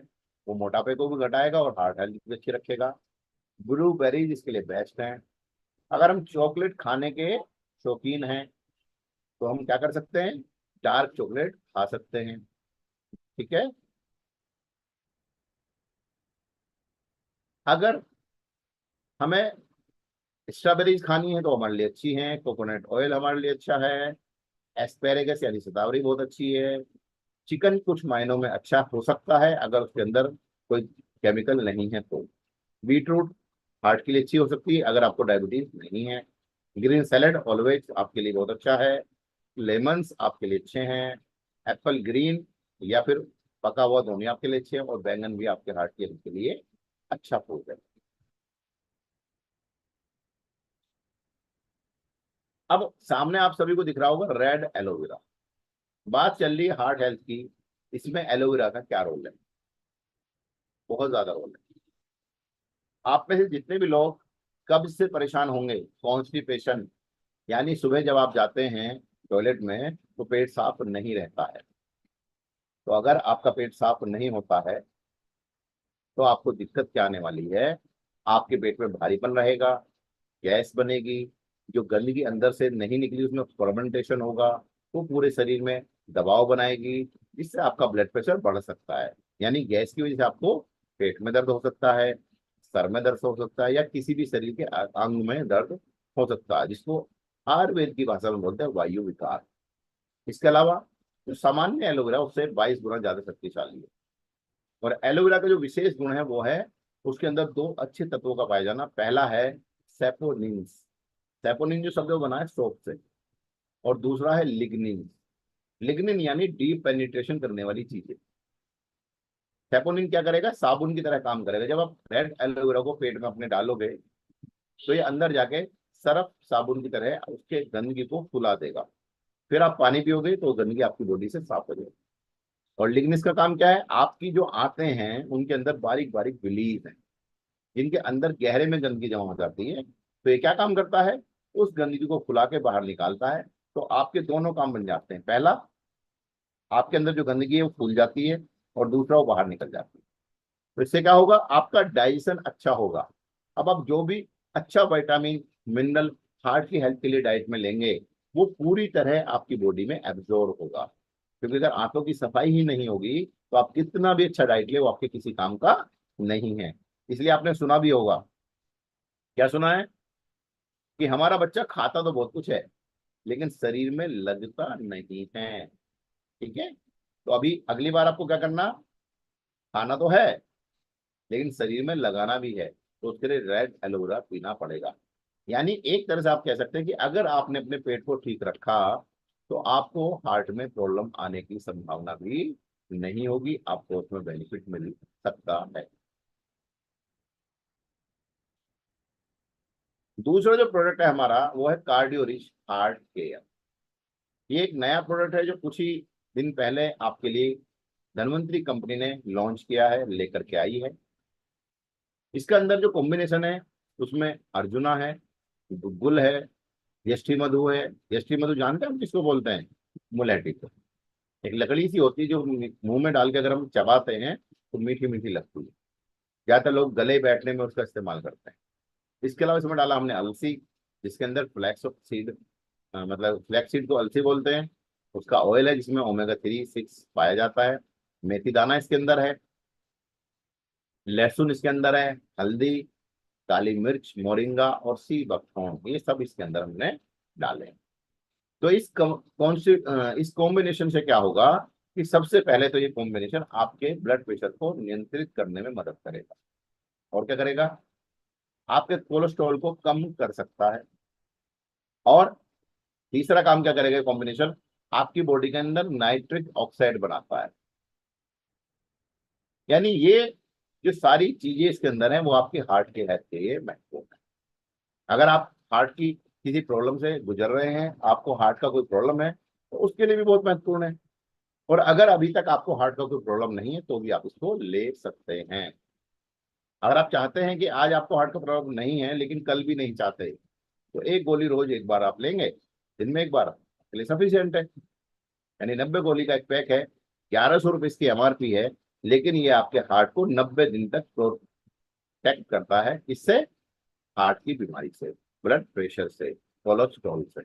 वो मोटापे को भी घटाएगा और हार्ट हेल्थ भी अच्छी रखेगा। ब्लूबेरीज इसके लिए बेस्ट हैं। अगर हम चॉकलेट खाने के शौकीन हैं तो हम क्या कर सकते हैं? डार्क चॉकलेट खा सकते हैं। ठीक है, अगर हमें स्ट्रॉबेरीज खानी है तो हमारे लिए अच्छी है। कोकोनट ऑयल हमारे लिए अच्छा है। एस्पेरेगस यानी शतावरी बहुत अच्छी है। चिकन कुछ मायनों में अच्छा हो सकता है अगर उसके अंदर कोई केमिकल नहीं है तो। बीटरूट हार्ट के लिए अच्छी हो सकती है अगर आपको डायबिटीज नहीं है। ग्रीन सैलेड ऑलवेज आपके लिए बहुत अच्छा है। लेमन्स आपके लिए अच्छे हैं। एप्पल ग्रीन या फिर पका हुआ दोनों आपके लिए अच्छे हैं, और बैंगन भी आपके हार्ट के हेल्थ के लिए अच्छा फूड है। अब सामने आप सभी को दिख रहा होगा रेड एलोवेरा। बात चल रही है हार्ट हेल्थ की, इसमें एलोवेरा का क्या रोल है? बहुत ज्यादा रोल है। आप में से जितने भी लोग कब्ज से परेशान होंगे, कॉन्स्टिपेशन, यानी सुबह जब आप जाते हैं टॉयलेट में तो पेट साफ नहीं रहता है, तो अगर आपका पेट साफ नहीं होता है तो आपको दिक्कत क्या आने वाली है? आपके पेट में भारीपन रहेगा, गैस बनेगी, जो गंदगी अंदर से नहीं निकली उसमें फर्मेंटेशन होगा, वो पूरे शरीर में दबाव बनाएगी, जिससे आपका ब्लड प्रेशर बढ़ सकता है। यानी गैस की वजह से आपको पेट में दर्द हो सकता है, सर में दर्द हो सकता है, या किसी भी शरीर के अंग में दर्द हो सकता है, जिसको आयुर्वेद की भाषा में बोलते हैं वायु विकार। इसके अलावा जो सामान्य एलोवेरा उससे 22 गुना ज्यादा शक्तिशाली है। और एलोवेरा का जो विशेष गुण है वो है उसके अंदर दो अच्छे तत्वों का पाया जाना। पहला है सेपोनिन्स, सेपोनिन जो शब्द है वो बना है सोप से, और दूसरा है लिग्निन। लिग्निन यानी डीप पेनिट्रेशन करने वाली चीजें। सेपोनिन क्या करेगा? साबुन की तरह काम करेगा। जब आप रेड एलोवेरा को पेट में अपने डालोगे तो ये अंदर जाके सरफ साबुन की तरह उसके गंदगी को फुला देगा। फिर आप पानी पियोगे तो गंदगी आपकी बॉडी से साफ हो जाएगी। और लिग्निस का काम क्या है? आपकी जो आंतें हैं उनके अंदर बारीक बारीक विलीज हैं, जिनके अंदर गहरे में गंदगी जमा हो जाती है, तो ये क्या काम करता है? उस गंदगी को फुला के बाहर निकालता है। तो आपके दोनों काम बन जाते हैं। पहला, आपके अंदर जो गंदगी है वो फूल जाती है, और दूसरा वो बाहर निकल जाती है। तो इससे क्या होगा? आपका डाइजेशन अच्छा होगा। अब आप जो भी अच्छा विटामिन मिनरल हार्ट की हेल्थ के लिए डाइट में लेंगे वो पूरी तरह आपकी बॉडी में एब्जॉर्ब होगा। क्योंकि अगर आंतों की सफाई ही नहीं होगी तो आप कितना भी अच्छा डाइट ले वो आपके किसी काम का नहीं है। इसलिए आपने सुना भी होगा क्या सुना है कि हमारा बच्चा खाता तो बहुत कुछ है लेकिन शरीर में लगता नहीं है। ठीक है, तो अभी अगली बार आपको क्या करना, खाना तो है लेकिन शरीर में लगाना भी है, तो उसके लिए रेड एलोवेरा पीना पड़ेगा। यानी एक तरह से आप कह सकते हैं कि अगर आपने अपने पेट को ठीक रखा तो आपको हार्ट में प्रॉब्लम आने की संभावना भी नहीं होगी, आपको उसमें बेनिफिट मिल सकता है। दूसरा जो प्रोडक्ट है हमारा वो है कार्डियो रिच हार्ट केयर। ये एक नया प्रोडक्ट है जो कुछ ही दिन पहले आपके लिए धनवंतरी कंपनी ने लॉन्च किया है, लेकर के आई है। इसके अंदर जो कॉम्बिनेशन है उसमें अर्जुना है, गुल है, यष्टि मधु है। यष्टि मधु जानते हैं हम किसको बोलते हैं? मुलेठी को। एक लकड़ी सी होती है जो मुंह में डाल के अगर हम चबाते हैं तो मीठी मीठी लगती है। ज्यादातर लोग गले बैठने में उसका इस्तेमाल करते हैं। इसके अलावा इसमें डाला हमने अलसी, जिसके अंदर फ्लैक्स ऑफ सीड, मतलब फ्लैक्स सीड को अलसी बोलते हैं। उसका ऑयल है जिसमें ओमेगा 3 6 पाया जाता है। मेथी दाना इसके अंदर है, लहसुन इसके अंदर है, हल्दी, काली मिर्च, मोरिंगा और सी बकथॉर्न, ये सब इसके अंदर हमने डाले हैं। तो इस कॉम्बिनेशन से क्या होगा कि सबसे पहले तो ये कॉम्बिनेशन आपके ब्लड प्रेशर को नियंत्रित करने में मदद करेगा। और क्या करेगा, आपके कोलेस्ट्रॉल को कम कर सकता है। और तीसरा काम क्या करेगा कॉम्बिनेशन, आपकी बॉडी के अंदर नाइट्रिक ऑक्साइड बनाता है। यानी ये जो सारी चीजें इसके अंदर हैं वो आपके हार्ट के हेल्थ के लिए महत्वपूर्ण है। अगर आप हार्ट की किसी प्रॉब्लम से गुजर रहे हैं, आपको हार्ट का कोई प्रॉब्लम है, तो उसके लिए भी बहुत महत्वपूर्ण है। और अगर अभी तक आपको हार्ट का कोई प्रॉब्लम नहीं है तो भी आप इसको ले सकते हैं। अगर आप चाहते हैं कि आज आपको हार्ट का प्रॉब्लम नहीं है लेकिन कल भी नहीं चाहते, तो एक गोली रोज एक बार आप लेंगे, दिन में एक बार, आपके लिए सफिशियंट है। यानी 90 गोली का एक पैक है, 1100 रुपये इसकी एमआरपी है, लेकिन ये आपके हार्ट को 90 दिन तक प्रोटेक्ट करता है। इससे, हार्ट की बीमारी से, ब्लड प्रेशर से, कोलेस्ट्रॉल से।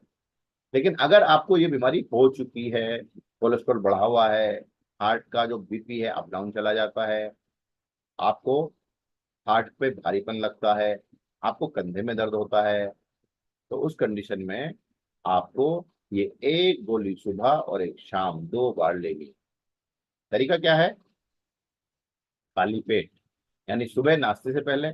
लेकिन अगर आपको ये बीमारी हो चुकी है, कोलेस्ट्रॉल बढ़ा हुआ है, हार्ट का जो बीपी है अप डाउन चला जाता है, आपको हार्ट पे भारीपन लगता है, आपको कंधे में दर्द होता है, तो उस कंडीशन में आपको ये एक गोली सुबह और एक शाम 2 बार लेनी। तरीका क्या है, खाली पेट, यानी सुबह नाश्ते से पहले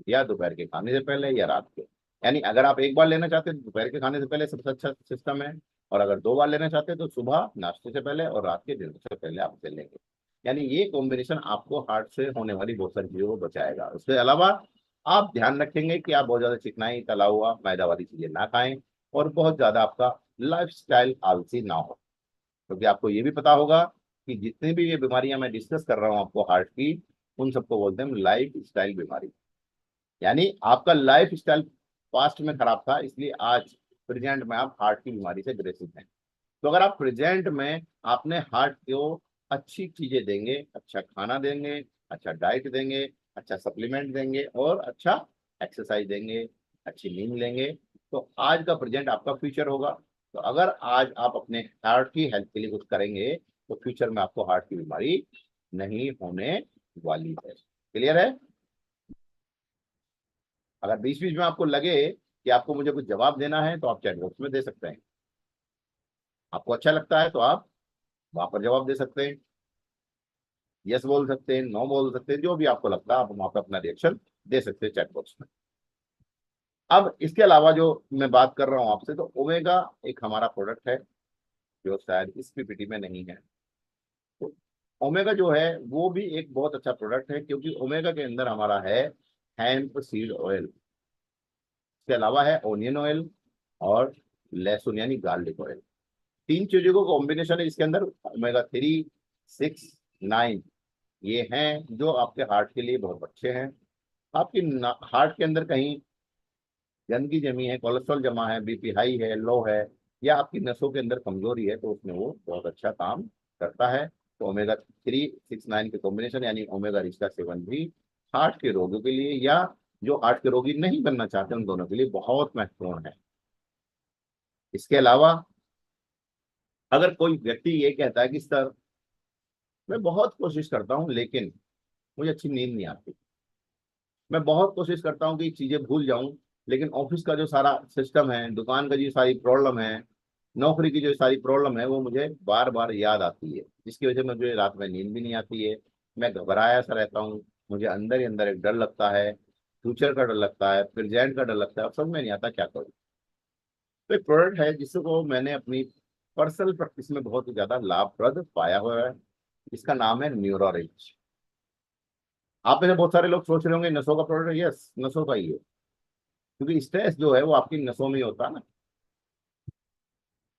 या दोपहर के खाने से पहले या रात के। यानी अगर आप एक बार लेना चाहते हैं तो दोपहर के खाने से पहले सबसे अच्छा सिस्टम है, और अगर 2 बार लेना चाहते हैं तो सुबह नाश्ते से पहले और रात के डिनर से पहले आप ले लेंगे। यानी ये कॉम्बिनेशन आपको हार्ट से होने वाली बहुत सारी चीजों को बचाएगा। उसके अलावा आप ध्यान रखेंगे कि आप बहुत ज्यादा चिकनाई, तला हुआ, मैदा वाली चीजें ना खाएं, और बहुत ज्यादा आपका लाइफ स्टाइल आलसी ना हो। क्योंकि आपको ये भी पता होगा कि जितनी भी ये बीमारियां मैं डिस्कस कर रहा हूँ आपको हार्ट की, उन सबको बोलते हैं लाइफ स्टाइल बीमारी। यानी आपका लाइफ स्टाइल पास्ट में खराब था, इसलिए आज प्रेजेंट में आप हार्ट की बीमारी से ग्रसित हैं। तो अगर आप प्रेजेंट में अपने हार्ट को अच्छी चीजें देंगे, अच्छा खाना देंगे, अच्छा डाइट देंगे, अच्छा सप्लीमेंट देंगे और अच्छा एक्सरसाइज देंगे, अच्छी नींद लेंगे, तो आज का प्रेजेंट आपका फ्यूचर होगा। तो अगर आज आप अपने हार्ट की हेल्थ के लिए कुछ करेंगे तो फ्यूचर में आपको हार्ट की बीमारी नहीं होने वाली है। क्लियर है? अगर बीच बीच में आपको लगे कि आपको मुझे कुछ जवाब देना है तो आप चैट बॉक्स में दे सकते हैं। आपको अच्छा लगता है तो आप वहां पर जवाब दे सकते हैं, यस बोल सकते हैं, नो बोल सकते हैं, जो भी आपको लगता है आप वहां पर अपना रिएक्शन दे सकते हैं चैट बॉक्स में। अब इसके अलावा जो मैं बात कर रहा हूं आपसे, तो ओमेगा एक हमारा प्रोडक्ट है जो शायद इस पीपीटी में नहीं है। तो ओमेगा जो है वो भी एक बहुत अच्छा प्रोडक्ट है, क्योंकि ओमेगा के अंदर हमारा है हैम्प सीड ऑयल, इसके अलावा है ओनियन ऑयल और लहसुन यानी गार्लिक ऑयल। तीन चीजों को कॉम्बिनेशन है इसके अंदर, ओमेगा 3 6 9, ये हैं जो आपके हार्ट के लिए बहुत अच्छे हैं। आपकी हार्ट के अंदर कहीं गंदगी जमी है, कोलेस्ट्रॉल जमा है, बीपी हाई है, लो है, या आपकी नसों के अंदर कमजोरी है, तो उसमें वो बहुत अच्छा काम करता है। तो ओमेगा 3 6 9 के कॉम्बिनेशन यानी ओमेगा रिच का सेवन भी हार्ट के रोगों के लिए या जो हार्ट के रोगी नहीं बनना चाहते उन दोनों के लिए बहुत महत्वपूर्ण है। इसके अलावा अगर कोई व्यक्ति ये कहता है कि सर मैं बहुत कोशिश करता हूँ लेकिन मुझे अच्छी नींद नहीं आती, मैं बहुत कोशिश करता हूँ कि चीजें भूल जाऊं लेकिन ऑफिस का जो सारा सिस्टम है, दुकान का जो सारी प्रॉब्लम है, नौकरी की जो सारी प्रॉब्लम है, वो मुझे बार बार याद आती है, जिसकी वजह से मुझे रात में नींद भी नहीं आती है। मैं घबराया सा रहता हूँ, मुझे अंदर ही अंदर एक डर लगता है, फ्यूचर का डर लगता है, प्रेजेंट का डर लगता है, और समझ में नहीं आता क्या करूँ। तो एक प्रोडक्ट है जिसको मैंने अपनी पर्सनल प्रैक्टिस में बहुत ही ज्यादा लाभप्रद पाया हुआ है। इसका नाम है न्यूरोरिच। आप में से बहुत सारे लोग सोच रहे होंगे नसों का प्रोडक्ट है। यस, नसों का ही है, क्योंकि स्ट्रेस जो है वो आपकी नसों में ही होता है ना।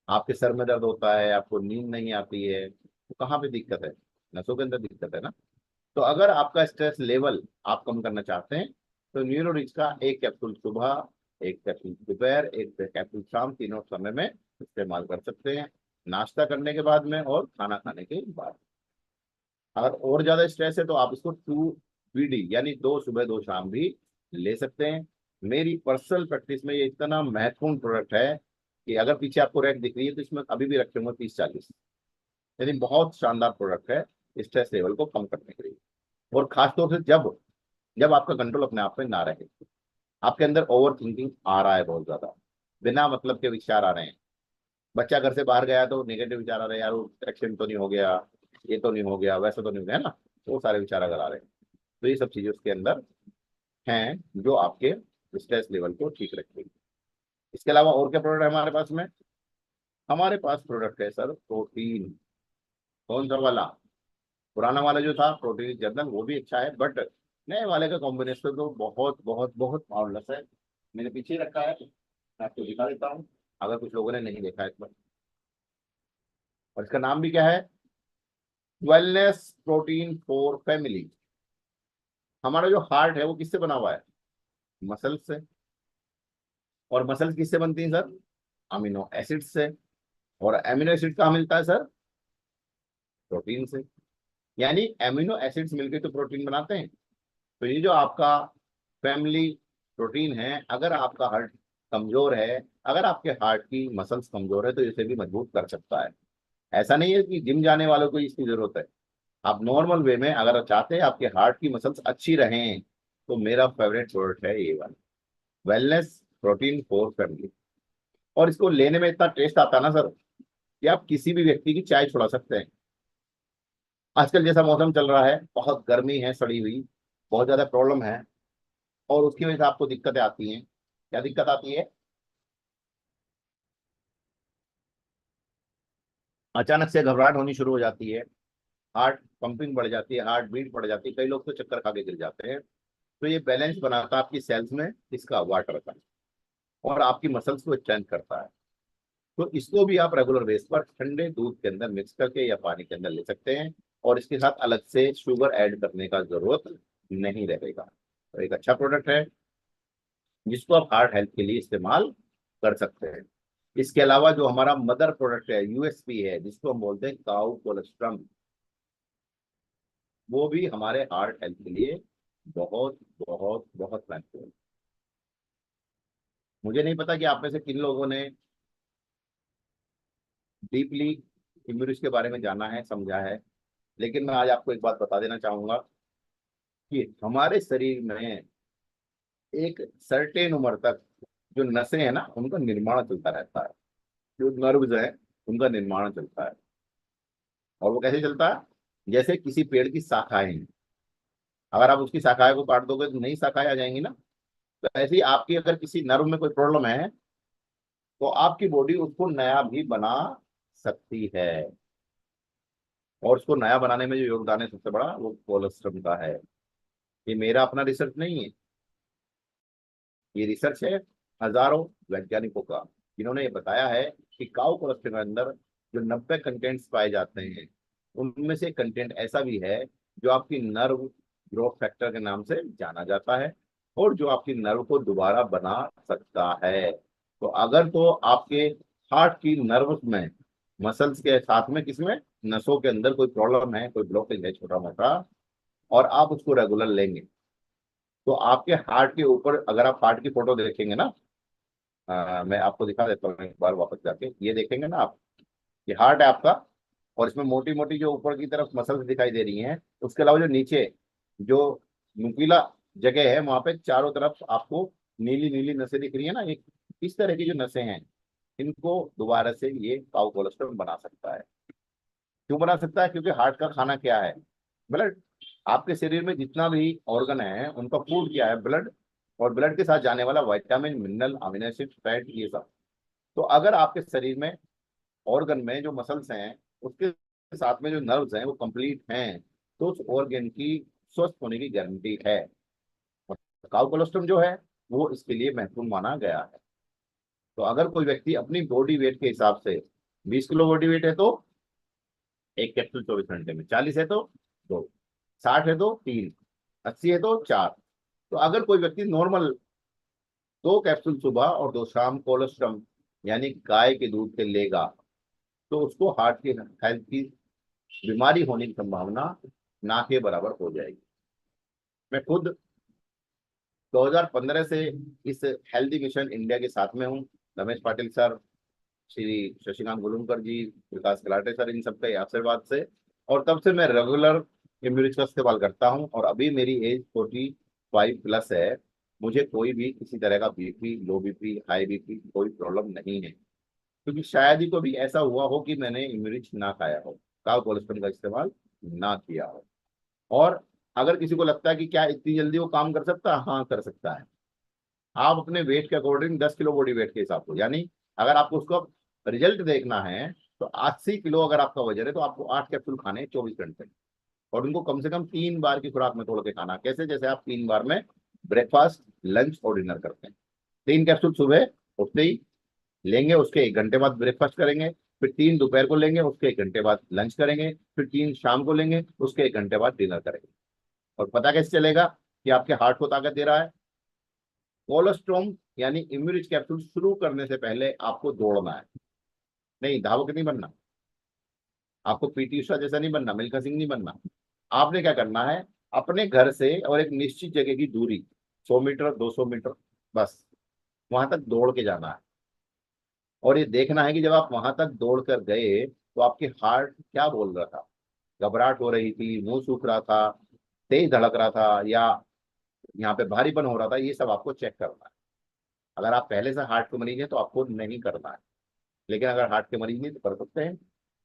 आपके सर में दर्द होता है, आपको नींद नहीं आती है, तो कहाँ पे दिक्कत है? नसों के अंदर दिक्कत है ना। तो अगर आपका स्ट्रेस लेवल आप कम करना चाहते हैं, तो न्यूरो रिच का एक कैप्सूल सुबह, एक कैप्सूल दोपहर, एक कैप्सूल शाम, तीनों समय में इस्तेमाल कर सकते हैं। नाश्ता करने के बाद में और खाना खाने के बाद। अगर और ज्यादा स्ट्रेस है तो आप इसको 2 BD यानी 2 सुबह 2 शाम भी ले सकते हैं। मेरी पर्सनल प्रैक्टिस में ये इतना महत्वपूर्ण प्रोडक्ट है कि अगर पीछे आपको रैक दिख रही है तो इसमें अभी भी रखे होंगे 30-40। यानी बहुत शानदार प्रोडक्ट है स्ट्रेस लेवल को कम करने के लिए। और खासतौर से जब जब आपका कंट्रोल अपने आप में ना रहे, आपके अंदर ओवर थिंकिंग आ रहा है, बहुत ज्यादा बिना मतलब के विचार आ रहे हैं। बच्चा घर से बाहर गया तो नेगेटिव विचार आ रहे हैं, यार वो एक्सीडेंट तो नहीं हो गया, ये तो नहीं हो गया, वैसा तो नहीं हो गया, है ना। वो सारे विचार अगर आ रहे हैं, तो ये सब चीजें उसके अंदर हैं जो आपके स्ट्रेस लेवल को ठीक रखेगी। इसके अलावा और क्या प्रोडक्ट है हमारे पास में? हमारे पास प्रोडक्ट है सर प्रोटीन। कौन सा वाला? पुराना वाला जो था प्रोटीन जर्नल, वो भी अच्छा है, बट नए वाले का कॉम्बिनेशन तो बहुत बहुत बहुत मार्वलस है। मैंने पीछे रखा है, मैं आपको दिखा देता हूँ अगर कुछ लोगों ने नहीं देखा है इस पर। और इसका नाम भी क्या है? Wellness protein for family. हमारा जो हार्ट है वो किससे बना हुआ है? मसल से। और मसल्स किससे बनती हैं सर? अमीनो एसिड से। और अमीनो एसिड कहाँ मिलता है सर? प्रोटीन से। यानी अमीनो एसिड्स मिलकर तो प्रोटीन बनाते हैं। तो ये जो आपका फैमिली प्रोटीन है, अगर आपका हार्ट कमजोर है, अगर आपके हार्ट की मसल्स कमजोर है, तो इसे भी मजबूत कर सकता है। ऐसा नहीं है कि जिम जाने वालों को इसकी जरूरत है। आप नॉर्मल वे में अगर चाहते हैं आपके हार्ट की मसल्स अच्छी रहें, तो मेरा फेवरेट प्रोडक्ट है ये वाला, वेलनेस प्रोटीन फॉर फैमिली। और इसको लेने में इतना टेस्ट आता है ना सर, कि आप किसी भी व्यक्ति की चाय छुड़ा सकते हैं। आजकल जैसा मौसम चल रहा है, बहुत गर्मी है सड़ी हुई, बहुत ज्यादा प्रॉब्लम है, और उसकी वजह से आपको दिक्कतें आती हैं। क्या दिक्कत आती है? अचानक से घबराहट होनी शुरू हो जाती है, हार्ट पंपिंग बढ़ जाती है, हार्ट बीट बढ़ जाती है, कई लोग तो चक्कर खा के गिर जाते हैं। तो ये बैलेंस बनाता है आपकी सेल्स में इसका वाटर का, और आपकी मसल्स को स्ट्रेंथ करता है। तो इसको भी आप रेगुलर बेस पर ठंडे दूध के अंदर मिक्स करके या पानी के अंदर ले सकते हैं, और इसके साथ अलग से शुगर ऐड करने का जरूरत नहीं रहेगा। तो एक अच्छा प्रोडक्ट है जिसको आप हार्ट हेल्थ के लिए इस्तेमाल कर सकते हैं। इसके अलावा जो हमारा मदर प्रोडक्ट है, यूएसपी है, जिसको हम बोलते हैं काउ कोलेस्ट्रम, वो भी हमारे हार्ट हेल्थ के लिए बहुत बहुत बहुत महत्वपूर्ण है। मुझे नहीं पता कि आप में से किन लोगों ने डीपली इम्यूनिटी के बारे में जाना है, समझा है, लेकिन मैं आज आपको एक बात बता देना चाहूंगा कि हमारे शरीर में एक सर्टेन उम्र तक जो नसें हैं ना, उनका निर्माण चलता रहता है। जो नर्व्स है, उनका निर्माण चलता है। और वो कैसे चलता है? जैसे किसी पेड़ की शाखाएं हैं, अगर आप उसकी शाखाएं को काट दोगे तो नई शाखाएं आ जाएंगी ना। तो ऐसे ही आपकी अगर किसी नर्व में कोई प्रॉब्लम है, तो आपकी बॉडी उसको नया भी बना सकती है। और उसको नया बनाने में जो योगदान है सबसे बड़ा, वो कोलेस्ट्रम का है। ये मेरा अपना रिसर्च नहीं है, ये रिसर्च है हजारों वैज्ञानिकों का, जिन्होंने ये बताया है कि काउ कोलेस्ट्रॉल के अंदर जो 90 कंटेंट्स पाए जाते हैं, उनमें से कंटेंट ऐसा भी है जो आपकी नर्व ग्रोथ फैक्टर के नाम से जाना जाता है, और जो आपकी नर्व को दोबारा बना सकता है। तो अगर तो आपके हार्ट की नर्व में, मसल्स के साथ में, किसमें, नसों के अंदर कोई प्रॉब्लम है, कोई ब्लॉकेज है छोटा मोटा, और आप उसको रेगुलर लेंगे, तो आपके हार्ट के ऊपर, अगर आप हार्ट की फोटो देखेंगे ना, मैं आपको दिखा देता हूँ एक बार वापस जाके, ये देखेंगे ना आप, ये हार्ट है आपका, और इसमें मोटी मोटी जो ऊपर की तरफ मसल्स दिखाई दे रही हैं, उसके अलावा जो नीचे जो नुकीला जगह है, वहां पे चारों तरफ आपको नीली नीली नसें दिख रही है ना, एक इस तरह की जो नसें हैं, इनको दोबारा से ये काउ कोलेस्ट्रॉल बना सकता है। क्यों बना सकता है? क्योंकि हार्ट का खाना क्या है? ब्लड। आपके शरीर में जितना भी ऑर्गन है उनका फूड क्या है? ब्लड। और ब्लड के साथ जाने वाला vitamin, mineral, amino acid, fat, ये सब। तो अगर आपके शरीर में ऑर्गन में जो मसल्स हैं उसके साथ में जो नर्व्स हैं वो कंप्लीट हैं, तो उस ऑर्गन की स्वस्थ होने की गारंटी है। और काउ कोलेस्ट्रॉल जो है वो इसके लिए महत्वपूर्ण माना गया है। तो अगर कोई व्यक्ति अपनी बॉडी वेट के हिसाब से 20 किलो बॉडी वेट है तो एक कैप्सूल 24 घंटे में, 40 है तो दो, 60 है तो तीन, 80 है तो चार। तो अगर कोई व्यक्ति नॉर्मल 2 कैप्सूल सुबह और 2 शाम कोलेस्ट्रम यानी गाय के दूध के लेगा, तो उसको हार्ट की हेल्थ की बीमारी होने की संभावना ना के बराबर हो जाएगी। मैं खुद 2015 से इस हेल्दी मिशन इंडिया के साथ में हूँ। रमेश पाटिल सर, श्री शशिकांत गुलुनकर जी, विकास कलाटे सर, इन सबके आशीर्वाद से, और तब से मैं रेगुलर इम्यूनिट का इस्तेमाल करता हूँ। और अभी मेरी एज 45+ है। मुझे कोई भी किसी तरह का बीपी, लो बीपी, हाई बीपी, कोई प्रॉब्लम नहीं है। क्योंकि शायद ही कभी ऐसा हुआ हो कि मैंने इम्यूनिट ना खाया हो, काउ कोलेस्ट्रॉल का इस्तेमाल ना किया हो। और अगर किसी को लगता है कि क्या इतनी जल्दी वो काम कर सकता है, हाँ कर सकता है। आप अपने वेट के अकॉर्डिंग 10 किलो बॉडी वेट के हिसाब से, यानी अगर आपको उसका रिजल्ट देखना है तो 80 किलो अगर आपका वजन है तो आपको 8 कैप्सूल खाने हैं 24 घंटे। और उनको कम से कम 3 बार की खुराक में तोड़ के खाना। कैसे? जैसे आप 3 बार में ब्रेकफास्ट, लंच और डिनर करते हैं। 3 कैप्सूल सुबह उठते ही लेंगे, उसके 1 घंटे बाद ब्रेकफास्ट करेंगे, फिर 3 दोपहर को लेंगे, उसके 1 घंटे बाद लंच करेंगे, फिर 3 शाम को लेंगे, उसके 1 घंटे बाद डिनर करेंगे। और पता कैसे चलेगा कि आपके हार्ट को ताकत दे रहा है? कोलेस्ट्रॉम यानी इम्यूनिट कैप्सूल शुरू करने से पहले आपको दौड़ना है। नहीं, धावक नहीं बनना, आपको पीटी उषा जैसा नहीं बनना, मिल्खा सिंह नहीं बनना। आपने क्या करना है? अपने घर से और एक निश्चित जगह की दूरी, 100 मीटर, 200 मीटर, बस वहां तक दौड़ के जाना है। और ये देखना है कि जब आप वहां तक दौड़ कर गए तो आपके हार्ट क्या बोल रहा था, घबराहट हो रही थी, मुंह सूख रहा था, तेज धड़क रहा था, या यहाँ पे भारीपन हो रहा था, ये सब आपको चेक करना है। अगर आप पहले से हार्ट के मरीज हैं तो आपको नहीं करना है, लेकिन अगर हार्ट के मरीज नहीं तो कर सकते हैं।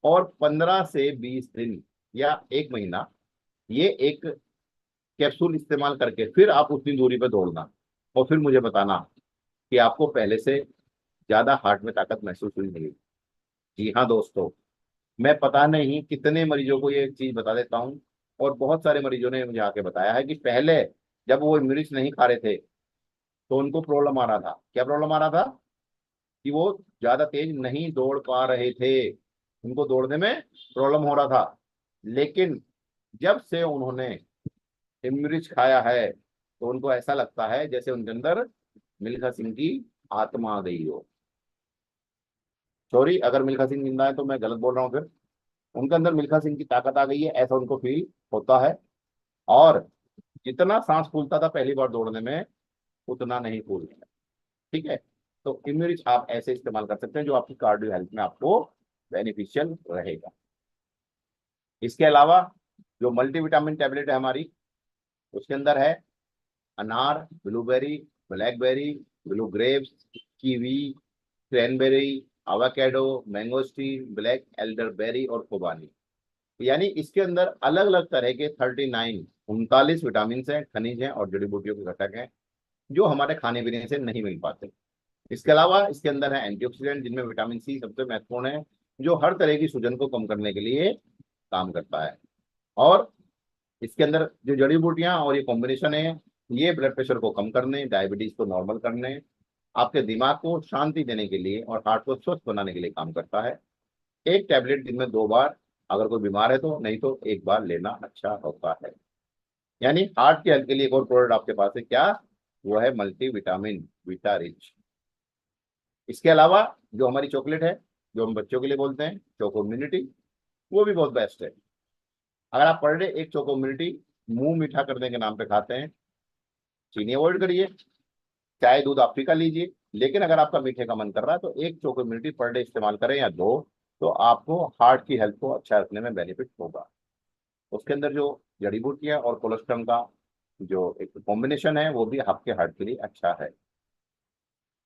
और 15 से 20 दिन या 1 महीना ये एक कैप्सूल इस्तेमाल करके फिर आप उतनी दूरी पे दौड़ना, और फिर मुझे बताना कि आपको पहले से ज्यादा हार्ट में ताकत महसूस हुई नहीं। जी हाँ दोस्तों, मैं पता नहीं कितने मरीजों को ये चीज बता देता हूँ, और बहुत सारे मरीजों ने मुझे आके बताया है कि पहले जब वो इम्यूनिट्स नहीं खा रहे थे तो उनको प्रॉब्लम आ रहा था। क्या प्रॉब्लम आ रहा था? कि वो ज्यादा तेज नहीं दौड़ पा रहे थे, उनको दौड़ने में प्रॉब्लम हो रहा था। लेकिन जब से उन्होंने इमरिच खाया है तो उनको ऐसा लगता है जैसे उनके अंदर मिल्खा सिंह की आत्मा आ गई हो। सॉरी, अगर मिल्खा सिंह जिंदा है तो मैं गलत बोल रहा हूँ। फिर उनके अंदर मिल्खा सिंह की ताकत आ गई है, ऐसा उनको फील होता है। और जितना सांस फूलता था पहली बार दौड़ने में, उतना नहीं फूलता है। ठीक है? तो इम्यूनिच आप ऐसे इस्तेमाल कर सकते हैं जो आपकी कार्डियो हेल्थ में आपको बेनिफिशियल रहेगा। इसके अलावा जो मल्टीविटामिन टैबलेट है हमारी, उसके अंदर है अनार, blueberry, blackberry, blue grapes, kiwi, cranberry, avocado, mangosteen, black elderberry और खुबानी। यानी इसके अंदर अलग अलग तरह के 39 विटामिन हैं, खनिज हैं और जड़ी बूटियों के घटक हैं जो हमारे खाने पीने से नहीं मिल पाते। इसके अलावा इसके अंदर है एंटीऑक्सीडेंट, जिनमें विटामिन सी सबसे महत्वपूर्ण है, जो हर तरह की सूजन को कम करने के लिए काम करता है। और इसके अंदर जो जड़ी बूटियां और ये कॉम्बिनेशन है, ये ब्लड प्रेशर को कम करने, डायबिटीज को नॉर्मल करने, आपके दिमाग को शांति देने के लिए और हार्ट को स्वस्थ बनाने के लिए काम करता है। एक टैबलेट दिन में 2 बार, अगर कोई बीमार है तो, नहीं तो 1 बार लेना अच्छा होता है। यानी हार्ट की हेल्थ के लिए एक और प्रोडक्ट आपके पास है क्या? वो है मल्टी विटामिन विटा रिच। इसके अलावा जो हमारी चॉकलेट है, जो हम बच्चों के लिए बोलते हैं चोको इम्यूनिटी, वो भी बहुत बेस्ट है। अगर आप पर डे एक चोको इम्यूनिटी मुंह मीठा करने के नाम पे खाते हैं, चीनी अवॉइड करिए, चाय दूध आप फीका लीजिए, लेकिन अगर आपका मीठे का मन कर रहा है तो एक चोको इम्यूनिटी पर डे इस्तेमाल करें या दो, तो आपको हार्ट की हेल्थ को अच्छा रखने में बेनिफिट होगा। उसके अंदर जो जड़ी बूटियां और कोलेस्ट्रॉल का जो एक कॉम्बिनेशन है वो भी आपके हार्ट के लिए अच्छा है।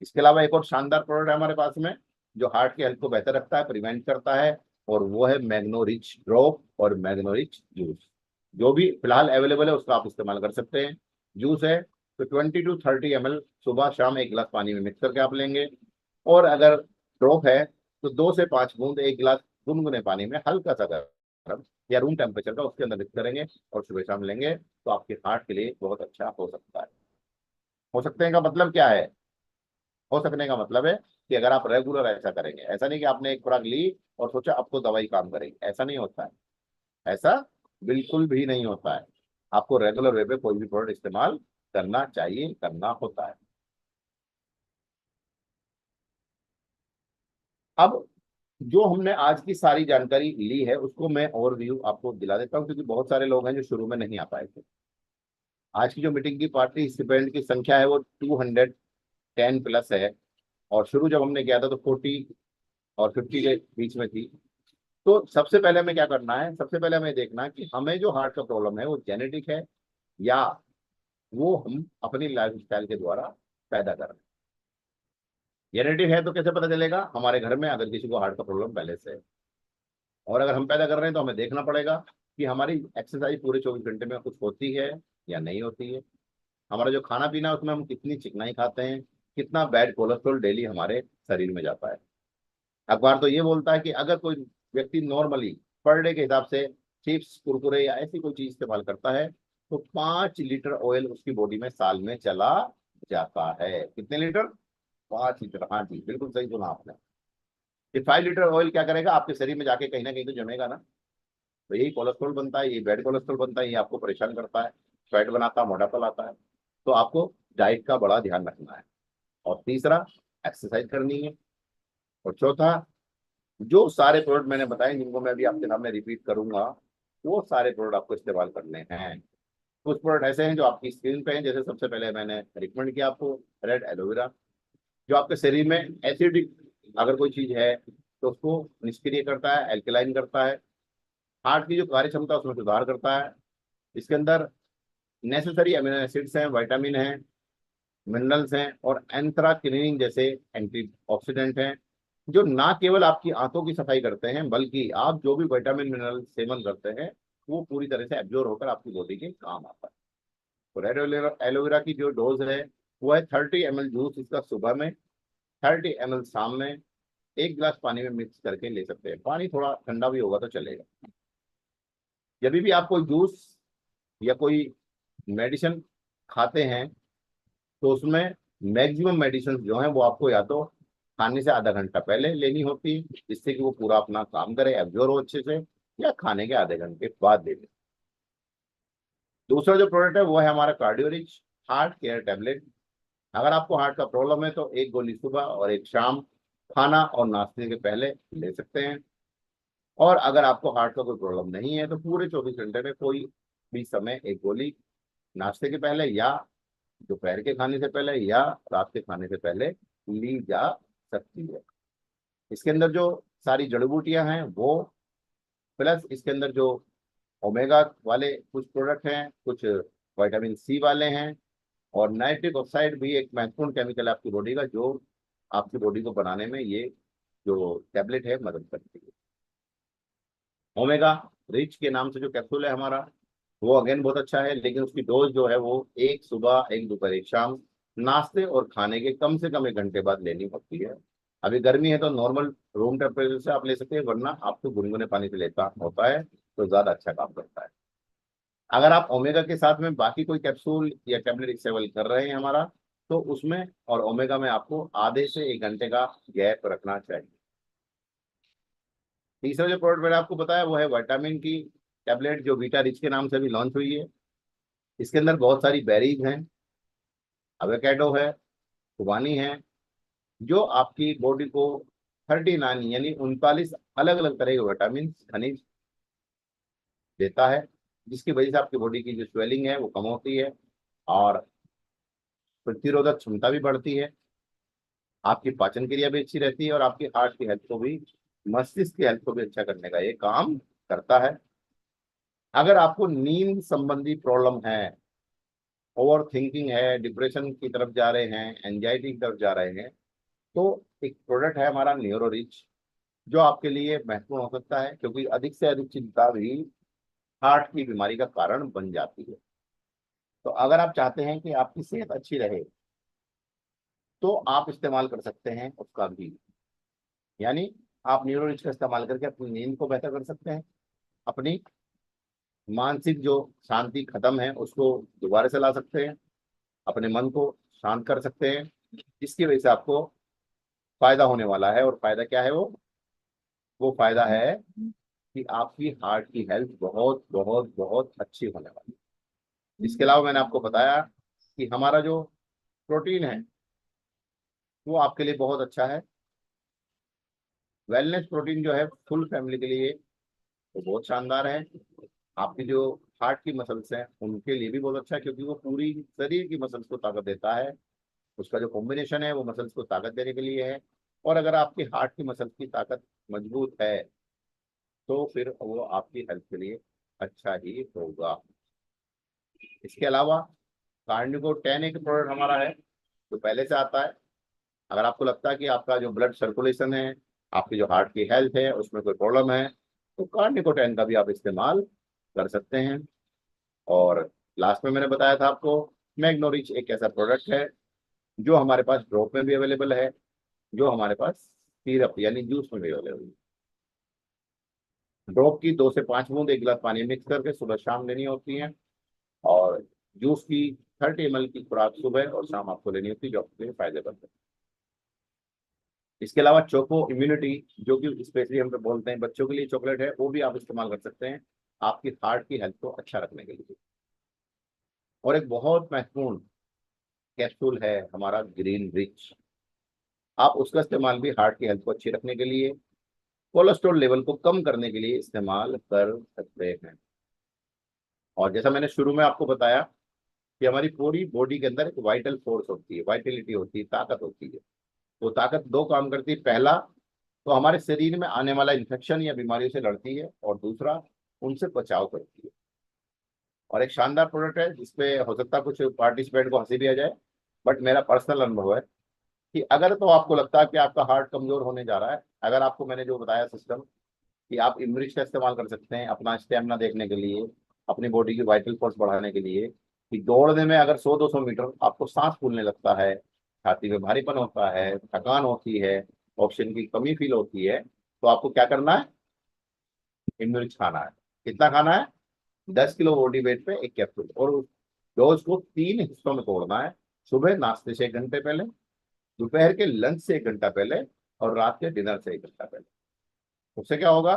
इसके अलावा एक और शानदार प्रोडक्ट है हमारे पास में जो हार्ट की हेल्थ को बेहतर रखता है, प्रिवेंट करता है, और वो है मैग्नो रिच ड्रॉप और मैग्नो रिच जूस। जो भी फिलहाल अवेलेबल है उसका आप इस्तेमाल कर सकते हैं। जूस है तो 20 to 30 ml सुबह शाम 1 गिलास पानी में मिक्स करके आप लेंगे, और अगर ड्रॉप है तो 2 से 5 बूंद 1 गिलास गुनगुने पानी में हल्का सा गर्म या रूम टेम्परेचर का उसके अंदर मिक्स करेंगे और सुबह शाम लेंगे तो आपके हार्ट के लिए बहुत अच्छा हो सकता है। हो सकते हैं का मतलब क्या है? हो सकने का मतलब है कि अगर आप रेगुलर ऐसा करेंगे, ऐसा नहीं कि आपने एक खुराक ली और सोचा अब तो दवाई काम करेगी, ऐसा नहीं होता है। ऐसा बिल्कुल भी नहीं होता है। आपको रेगुलर वे पे कोई भी प्रोडक्ट इस्तेमाल करना चाहिए, करना होता है। अब जो हमने आज की सारी जानकारी ली है उसको मैं ओवरव्यू आपको दिला देता हूँ, क्योंकि बहुत सारे लोग हैं जो शुरू में नहीं आ पाए थे। आज की जो मीटिंग की पार्टिसिपेंट की संख्या है वो 210 प्लस है, और शुरू जब हमने किया था तो 40 और 50 के बीच में थी। तो सबसे पहले हमें क्या करना है? सबसे पहले हमें देखना है कि हमें जो हार्ट का प्रॉब्लम है वो जेनेटिक है या वो हम अपनी लाइफस्टाइल के द्वारा पैदा कर रहे हैं। जेनेटिक है तो कैसे पता चलेगा? हमारे घर में अगर किसी को हार्ट का प्रॉब्लम पहले से है, और अगर हम पैदा कर रहे हैं तो हमें देखना पड़ेगा कि हमारी एक्सरसाइज पूरे 24 घंटे में कुछ होती है या नहीं होती है। हमारा जो खाना पीना है उसमें हम कितनी चिकनाई खाते हैं, कितना बैड कोलेस्ट्रॉल डेली हमारे शरीर में जाता है। अखबार तो ये बोलता है कि अगर कोई व्यक्ति नॉर्मली पर डे के हिसाब से चिप्स कुरकुरे या ऐसी कोई चीज इस्तेमाल करता है तो 5 लीटर ऑयल उसकी बॉडी में साल में चला जाता है। कितने लीटर? 5 लीटर। हाँ जी, बिल्कुल सही सुना आपने। ये 5 लीटर ऑयल क्या करेगा? आपके शरीर में जाके कहीं ना कहीं तो जमेगा ना, तो यही कोलेस्ट्रॉल बनता है, ये बैड कोलेस्ट्रॉल बनता है, ये आपको परेशान करता है, फैट बनाता है, मोटापा लाता है। तो आपको डाइट का बड़ा ध्यान रखना है। और तीसरा, एक्सरसाइज करनी है। और चौथा, जो सारे प्रोडक्ट मैंने बताए जिनको मैं अभी आपके सामने रिपीट करूंगा, वो सारे प्रोडक्ट आपको इस्तेमाल करने हैं। कुछ प्रोडक्ट ऐसे हैं जो आपकी स्क्रीन पे हैं, जैसे सबसे पहले मैंने रिकमेंड किया आपको रेड एलोवेरा, जो आपके शरीर में एसिडिक अगर कोई चीज है तो उसको निष्क्रिय करता है, एल्कलाइन करता है, हार्ट की जो कार्य क्षमता है उसमें सुधार करता है। इसके अंदर नेसेसरी अमीनो एसिड्स हैं, विटामिन हैं, मिनरल्स हैं, और एंथ्राक्विनिन जैसे एंटीऑक्सीडेंट हैं, जो ना केवल आपकी आंतों की सफाई करते हैं बल्कि आप जो भी विटामिन मिनरल सेवन करते हैं वो पूरी तरह से एब्जॉर्ब होकर आपकी बॉडी के काम आता है। तो रेड एलोवेरा की जो डोज है वो है 30 ml जूस इसका सुबह में, 30 ml शाम में, 1 गिलास पानी में मिक्स करके ले सकते हैं। पानी थोड़ा ठंडा भी होगा तो चलेगा। जब भी आप कोई जूस या कोई मेडिसिन खाते हैं तो उसमें मैक्सिमम मेडिसिन जो है वो आपको या तो खाने से आधा घंटा पहले लेनी होती है जिससे कि वो पूरा अपना काम करे, एब्जॉर्ब हो अच्छे से, या खाने के आधे घंटे बाद लेनी। दूसरा जो प्रोडक्ट है वो है हमारा cardio rich heart care tablet. अगर आपको हार्ट का प्रॉब्लम है तो एक गोली सुबह और एक शाम खाना और नाश्ते के पहले ले सकते हैं। और अगर आपको हार्ट का कोई प्रॉब्लम नहीं है तो पूरे 24 घंटे में कोई भी समय एक गोली नाश्ते के पहले या दोपहर के खाने से पहले या रात के खाने से पहले ली जा सकती है। इसके अंदर जो सारी जड़ी बूटियां हैं वो, प्लस इसके अंदर जो ओमेगा वाले कुछ प्रोडक्ट हैं, कुछ विटामिन सी वाले हैं, और नाइट्रिक ऑक्साइड भी एक महत्वपूर्ण केमिकल है आपकी बॉडी का जो आपकी बॉडी को बनाने में ये जो टैबलेट है मदद करती है। ओमेगा रिच के नाम से जो कैप्सूल है हमारा वो अगेन बहुत अच्छा है, लेकिन उसकी डोज जो है वो एक सुबह एक दोपहर एक शाम नाश्ते और खाने के कम से कम 1 घंटे बाद लेनी होती है। अभी गर्मी है तो नॉर्मल रूम टेम्परेचर से आप ले सकते हैं, वरना आपको गुनगुने पानी से लेता होता है तो ज्यादा अच्छा काम करता है। अगर आप ओमेगा के साथ में बाकी कोई कैप्सूल या टैबलेट इस्तेमाल कर रहे हैं हमारा, तो उसमें और ओमेगा में आपको आधे से 1 घंटे का गैप रखना चाहिए। तीसरा जो प्रोडक्ट मैंने आपको बताया वो है विटामिन की टैबलेट जो बीटा रिच के नाम से भी लॉन्च हुई है। इसके अंदर बहुत सारी बेरीज हैं, एवोकेडो है, खुबानी है, जो आपकी बॉडी को 39 यानी 39 अलग अलग तरह के विटामिन खनिज देता है, जिसकी वजह से आपकी बॉडी की जो स्वेलिंग है वो कम होती है, और प्रतिरोधक क्षमता भी बढ़ती है, आपकी पाचन क्रिया भी अच्छी रहती है, और आपकी हार्ट की हेल्थ को भी, मस्तिष्क की हेल्थ को भी अच्छा करने का ये काम करता है। अगर आपको नींद संबंधी प्रॉब्लम है ओवर थिंकिंग है, डिप्रेशन की तरफ जा रहे हैं, एंजाइटी की तरफ जा रहे हैं, तो एक प्रोडक्ट है हमारा न्यूरो रिच, जो आपके लिए महत्वपूर्ण हो सकता है, क्योंकि अधिक से अधिक चिंता भी हार्ट की बीमारी का कारण बन जाती है। तो अगर आप चाहते हैं कि आपकी सेहत अच्छी रहे, तो आप इस्तेमाल कर सकते हैं उसका भी, यानी आप न्यूरो रिच का इस्तेमाल करके अपनी नींद को बेहतर कर सकते हैं, अपनी मानसिक जो शांति खत्म है उसको दोबारा से ला सकते हैं, अपने मन को शांत कर सकते हैं, जिसकी वजह से आपको फायदा होने वाला है। और फायदा क्या है? वो फायदा है कि आपकी हार्ट की हेल्थ बहुत बहुत बहुत अच्छी होने वाली है। इसके अलावा मैंने आपको बताया कि हमारा जो प्रोटीन है वो आपके लिए बहुत अच्छा है। वेलनेस प्रोटीन जो है फुल फैमिली के लिए वो बहुत शानदार है। आपकी जो हार्ट की मसल्स हैं उनके लिए भी बहुत अच्छा है, क्योंकि वो पूरी शरीर की मसल्स को ताकत देता है। उसका जो कॉम्बिनेशन है वो मसल्स को ताकत देने के लिए है। और अगर आपकी हार्ट की मसल्स की ताकत मजबूत है तो फिर वो आपकी हेल्थ के लिए अच्छा ही होगा। इसके अलावा कार्निको 10 एक प्रोडक्ट हमारा है जो पहले से आता है। अगर आपको लगता है कि आपका जो ब्लड सर्कुलेशन है, आपकी जो हार्ट की हेल्थ है, उसमें कोई प्रॉब्लम है, तो कार्निको 10 का भी आप इस्तेमाल कर सकते हैं। और लास्ट में मैंने बताया था आपको, मैग्नोरिच एक ऐसा प्रोडक्ट है जो हमारे पास ड्रॉप में भी अवेलेबल है, जो हमारे पास सिरप यानी जूस में भी अवेलेबल है। ड्रॉप की 2 से 5 बूंद 1 गिलास पानी में मिक्स करके सुबह शाम लेनी होती है, और जूस की 30 ml की खुराक सुबह और शाम आपको लेनी होती है, जो आपके लिए फायदेमंद है। इसके अलावा चोको इम्यूनिटी, जो कि स्पेशली हम लोग बोलते हैं बच्चों के लिए चॉकलेट है, वो भी आप इस्तेमाल कर सकते हैं आपकी हार्ट की हेल्थ को अच्छा रखने के लिए। और एक बहुत महत्वपूर्ण कैप्सूल है हमारा ग्रीन रिच, आप उसका इस्तेमाल भी हार्ट की हेल्थ को अच्छी रखने के लिए, कोलेस्ट्रॉल लेवल को कम करने के लिए इस्तेमाल कर सकते हैं। और जैसा मैंने शुरू में आपको बताया कि हमारी पूरी बॉडी के अंदर एक वाइटल फोर्स होती है, वाइटलिटी होती है, ताकत होती है। वो ताकत 2 काम करती है। पहला, तो हमारे शरीर में आने वाला इन्फेक्शन या बीमारियों से लड़ती है, और दूसरा, उनसे बचाव करती है। और एक शानदार प्रोडक्ट है जिसपे हो सकता है कुछ पार्टिसिपेंट को हंसी भी आ जाए, बट मेरा पर्सनल अनुभव है कि अगर तो आपको लगता है कि आपका हार्ट कमजोर होने जा रहा है, अगर आपको मैंने जो बताया सिस्टम कि आप इमरिच का इस्तेमाल कर सकते हैं अपना स्टेमिना देखने के लिए, अपनी बॉडी की वाइटल फोर्स बढ़ाने के लिए, कि दौड़ने में अगर 100-200 मीटर आपको सांस फूलने लगता है, छाती में भारीपन होता है, थकान होती है, ऑक्सीजन की कमी फील होती है, तो आपको क्या करना है? इमरिच खाना है। कितना खाना है? 10 किलो बॉडी वेट पे एक कैप्सूल, और उस डोज को 3 हिस्सों में तोड़ना है। सुबह नाश्ते से 1 घंटे पहले, दोपहर के लंच से 1 घंटा पहले, और रात के डिनर से 1 घंटा पहले। उससे क्या होगा?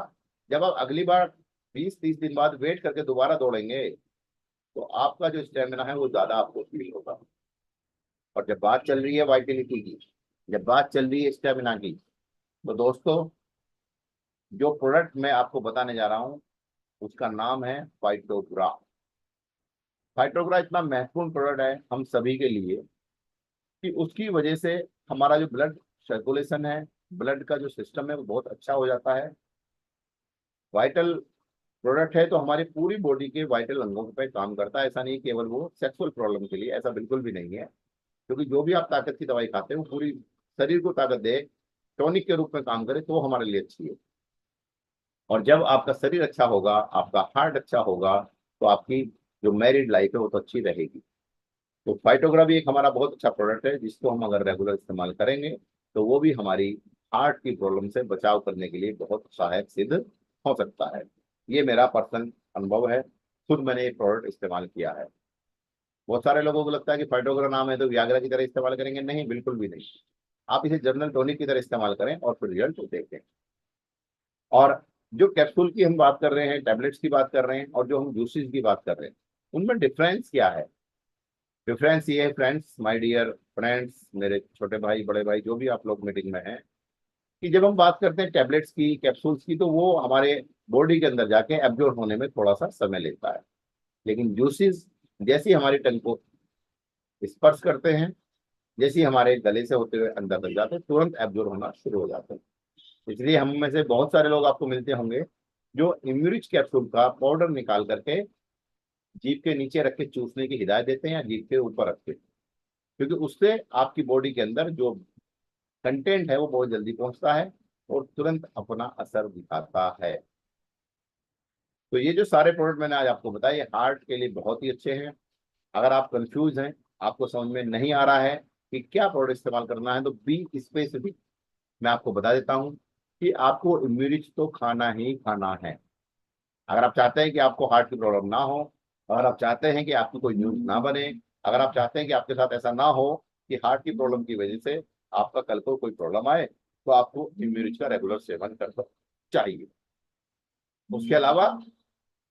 जब आप अगली बार 20-30 दिन बाद वेट करके दोबारा दौड़ेंगे, तो आपका जो स्टेमिना है वो ज्यादा आपको फील होगा। और जब बात चल रही है वाइटिलिटी की, जब बात चल रही है स्टेमिना की, तो दोस्तों जो प्रोडक्ट मैं आपको बताने जा रहा हूँ उसका नाम है फाइटोग्रा। फाइटोग्रा इतना महत्वपूर्ण प्रोडक्ट है हम सभी के लिए कि उसकी वजह से हमारा जो ब्लड सर्कुलेशन है, ब्लड का जो सिस्टम है वो बहुत अच्छा हो जाता है। वाइटल प्रोडक्ट है तो हमारी पूरी बॉडी के वाइटल अंगों पे काम करता है। ऐसा नहीं केवल वो सेक्सुअल प्रॉब्लम के लिए, ऐसा बिल्कुल भी नहीं है, क्योंकि जो भी आप ताकत की दवाई खाते हैं वो पूरी शरीर को ताकत दे, टॉनिक के रूप में काम करे, तो वो हमारे लिए अच्छी है। और जब आपका शरीर अच्छा होगा, आपका हार्ट अच्छा होगा, तो आपकी जो मैरिड लाइफ है वो तो अच्छी रहेगी। तो फाइटोग्रा भी एक हमारा बहुत अच्छा प्रोडक्ट है, जिसको हम अगर रेगुलर इस्तेमाल करेंगे तो वो भी हमारी हार्ट की प्रॉब्लम से बचाव करने के लिए बहुत सहायक सिद्ध हो सकता है। ये मेरा पर्सनल अनुभव है, खुद मैंने ये प्रोडक्ट इस्तेमाल किया है। बहुत सारे लोगों को लगता है कि फाइटोग्रा नाम है तो वियाग्रा की तरह इस्तेमाल करेंगे, नहीं, बिल्कुल भी नहीं। आप इसे जनरल टॉनिक की तरह इस्तेमाल करें और फिर रिजल्ट देखें। और जो कैप्सूल की हम बात कर रहे हैं, टैबलेट्स की बात कर रहे हैं, और जो हम जूसेस की बात कर रहे हैं, उनमें डिफरेंस क्या है? डिफरेंस ये है फ्रेंड्स, माय डियर फ्रेंड्स, मेरे छोटे भाई बड़े भाई जो भी आप लोग मीटिंग में हैं, कि जब हम बात करते हैं टैबलेट्स की, कैप्सूल्स की, तो वो हमारे बॉडी के अंदर जाके एब्जॉर्ब होने में थोड़ा सा समय लेता है। लेकिन जूसेस जैसे ही हमारी टंग को स्पर्श करते हैं, जैसे ही हमारे गले से होते हुए अंदर तक जाते हैं, तुरंत एब्जॉर्ब होना शुरू हो जाते हैं। इसलिए हम में से बहुत सारे लोग आपको मिलते होंगे जो इम्यूरिच कैप्सूल का पाउडर निकाल करके जीभ के नीचे रख के चूसने की हिदायत देते हैं या जीभ के ऊपर रख के, क्योंकि उससे आपकी बॉडी के अंदर जो कंटेंट है वो बहुत जल्दी पहुंचता है और तुरंत अपना असर दिखाता है। तो ये जो सारे प्रोडक्ट मैंने आज आपको बताए, ये हार्ट के लिए बहुत ही अच्छे हैं। अगर आप कंफ्यूज हैं, आपको समझ में नहीं आ रहा है कि क्या प्रोडक्ट इस्तेमाल करना है, तो बी स्पेसिफिक मैं आपको बता देता हूं कि आपको इम्यूनिटी तो खाना ही खाना है। अगर आप चाहते हैं कि आपको हार्ट की प्रॉब्लम ना हो, अगर आप चाहते हैं कि आपकी कोई न्यूज ना बने, अगर आप चाहते हैं कि आपके साथ ऐसा ना हो कि हार्ट की प्रॉब्लम की वजह से आपका कल को कोई प्रॉब्लम आए, तो आपको इम्यूनिटी का रेगुलर सेवन करना चाहिए। उसके अलावा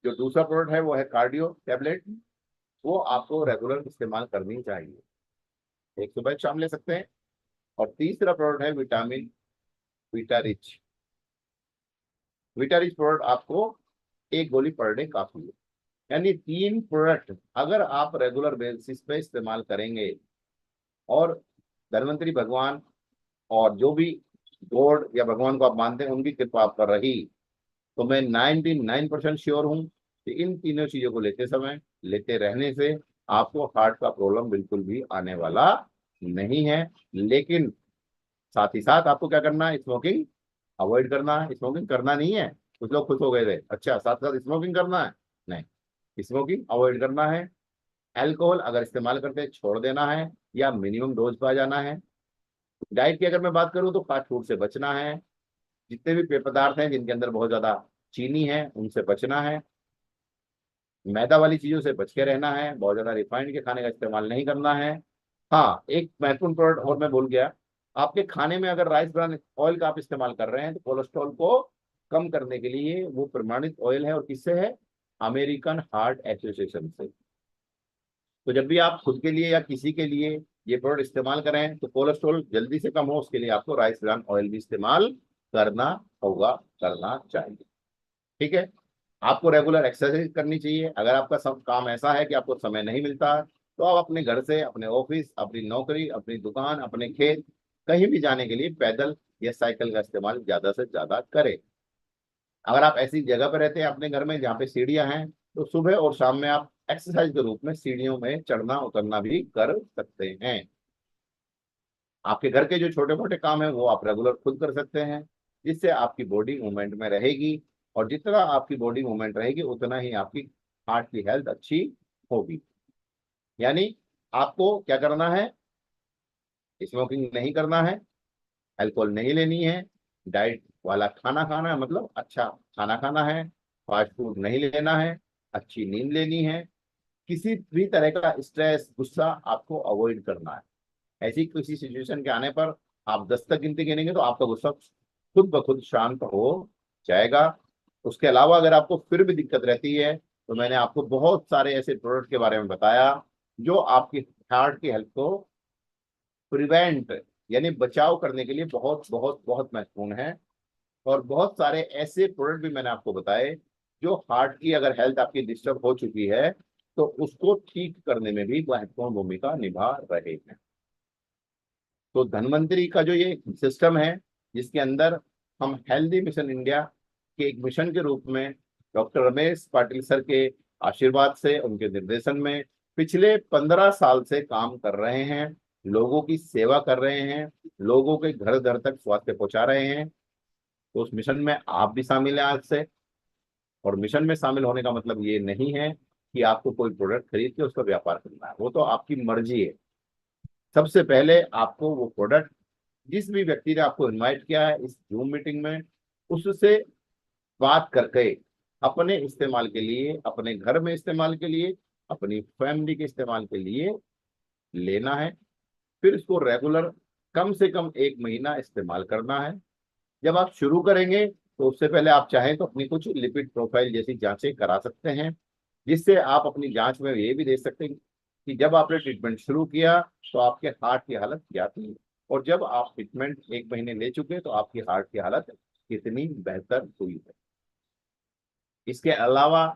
जो दूसरा प्रोडक्ट है वो है कार्डियो टैबलेट, वो आपको रेगुलर इस्तेमाल करनी चाहिए, एक सुबह एक शाम ले सकते हैं। और तीसरा प्रोडक्ट है vitamin Vita rich. Vita rich product आपको एक गोली पर डे काफी है। यानी 3 प्रोडक्ट अगर आप रेगुलर बेसिस पे इस्तेमाल करेंगे और धन्वंतरी भगवान और जो भी गॉड या भगवान को आप मानते हैं उनकी कृपा आप पर रही, तो मैं 99% श्योर हूं कि इन तीनों चीजों को लेते समय, लेते रहने से आपको हार्ट का प्रॉब्लम बिल्कुल भी आने वाला नहीं है। लेकिन साथ ही साथ आपको क्या करना है, स्मोकिंग अवॉइड करना है। स्मोकिंग करना नहीं है, कुछ लोग खुश हो गए थे, अच्छा साथ साथ स्मोकिंग करना है, नहीं, स्मोकिंग अवॉइड करना है। अल्कोहल अगर इस्तेमाल करते हैं छोड़ देना है या मिनिमम डोज पर आ जाना है। डाइट की अगर मैं बात करूं तो फास्ट फूड से बचना है। जितने भी पेय पदार्थ हैं जिनके अंदर बहुत ज्यादा चीनी है उनसे बचना है। मैदा वाली चीजों से बच के रहना है। बहुत ज्यादा रिफाइंड के खाने का इस्तेमाल नहीं करना है। हाँ, एक महत्वपूर्ण प्रोडक्ट और मैं भूल गया, आपके खाने में अगर राइस ब्रान ऑयल का आप इस्तेमाल कर रहे हैं तो कोलेस्ट्रॉल को कम करने के लिए वो प्रमाणित ऑयल है, और किससे है, अमेरिकन हार्ट एसोसिएशन से। तो जब भी आप खुद के लिए या किसी के लिए ये प्रोडक्ट इस्तेमाल करें तो कोलेस्ट्रॉल जल्दी से कम हो, उसके लिए आपको राइस ब्रान ऑयल भी इस्तेमाल करना होगा, करना चाहिए। ठीक है। आपको रेगुलर एक्सरसाइज करनी चाहिए। अगर आपका सब काम ऐसा है कि आपको समय नहीं मिलता, तो आप अपने घर से अपने ऑफिस, अपनी नौकरी, अपनी दुकान, अपने खेत, कहीं भी जाने के लिए पैदल या साइकिल का इस्तेमाल ज्यादा से ज्यादा करें। अगर आप ऐसी जगह पर रहते हैं अपने घर में जहाँ पे सीढ़ियां हैं, तो सुबह और शाम में आप एक्सरसाइज के रूप में सीढ़ियों में चढ़ना उतरना भी कर सकते हैं। आपके घर के जो छोटे मोटे काम है वो आप रेगुलर खुद कर सकते हैं, जिससे आपकी बॉडी मूवमेंट में रहेगी। और जितना आपकी बॉडी मूवमेंट रहेगी उतना ही आपकी हार्ट की हेल्थ अच्छी होगी। यानी आपको क्या करना है, स्मोकिंग नहीं करना है, अल्कोहल नहीं लेनी है, डाइट वाला खाना खाना है, मतलब अच्छा खाना खाना है, फास्ट फूड नहीं लेना है, अच्छी नींद लेनी है, किसी भी तरह का स्ट्रेस गुस्सा आपको अवॉइड करना है। ऐसी किसी सिचुएशन के आने पर आप 10 तक गिनती गिनेंगे तो आपका गुस्सा खुद ब खुद शांत हो जाएगा। उसके अलावा अगर आपको फिर भी दिक्कत रहती है, तो मैंने आपको बहुत सारे ऐसे प्रोडक्ट के बारे में बताया जो आपकी हार्ट की हेल्थ को प्रिवेंट यानी बचाव करने के लिए बहुत बहुत बहुत महत्वपूर्ण है। और बहुत सारे ऐसे प्रोडक्ट भी मैंने आपको बताए जो हार्ट की अगर हेल्थ आपकी डिस्टर्ब हो चुकी है तो उसको ठीक करने में भी महत्वपूर्ण भूमिका निभा रहे हैं। तो धन्वंतरी का जो ये सिस्टम है, जिसके अंदर हम हेल्दी मिशन इंडिया के एक मिशन के रूप में डॉक्टर रमेश पाटिल सर के आशीर्वाद से, उनके निर्देशन में पिछले 15 साल से काम कर रहे हैं, लोगों की सेवा कर रहे हैं, लोगों के घर घर तक स्वास्थ्य पहुंचा रहे हैं। तो उस मिशन में आप भी शामिल हैं आज से। और मिशन में शामिल होने का मतलब ये नहीं है कि आपको कोई प्रोडक्ट खरीद के उसका व्यापार करना है, वो तो आपकी मर्जी है। सबसे पहले आपको वो प्रोडक्ट, जिस भी व्यक्ति ने आपको इनवाइट किया है इस जूम मीटिंग में, उससे बात करके अपने इस्तेमाल के लिए, अपने घर में इस्तेमाल के लिए, अपनी फैमिली के इस्तेमाल के लिए लेना है। फिर इसको रेगुलर कम से कम 1 महीना इस्तेमाल करना है। जब आप शुरू करेंगे तो उससे पहले आप चाहें तो अपनी कुछ लिपिड प्रोफाइल जैसी जांचें करा सकते हैं, जिससे आप अपनी जांच में ये भी देख सकते हैं कि जब आपने ट्रीटमेंट शुरू किया तो आपके हार्ट की हालत क्या थी, और जब आप ट्रीटमेंट 1 महीने ले चुके तो आपकी हार्ट की हालत कितनी बेहतर हुई है। इसके अलावा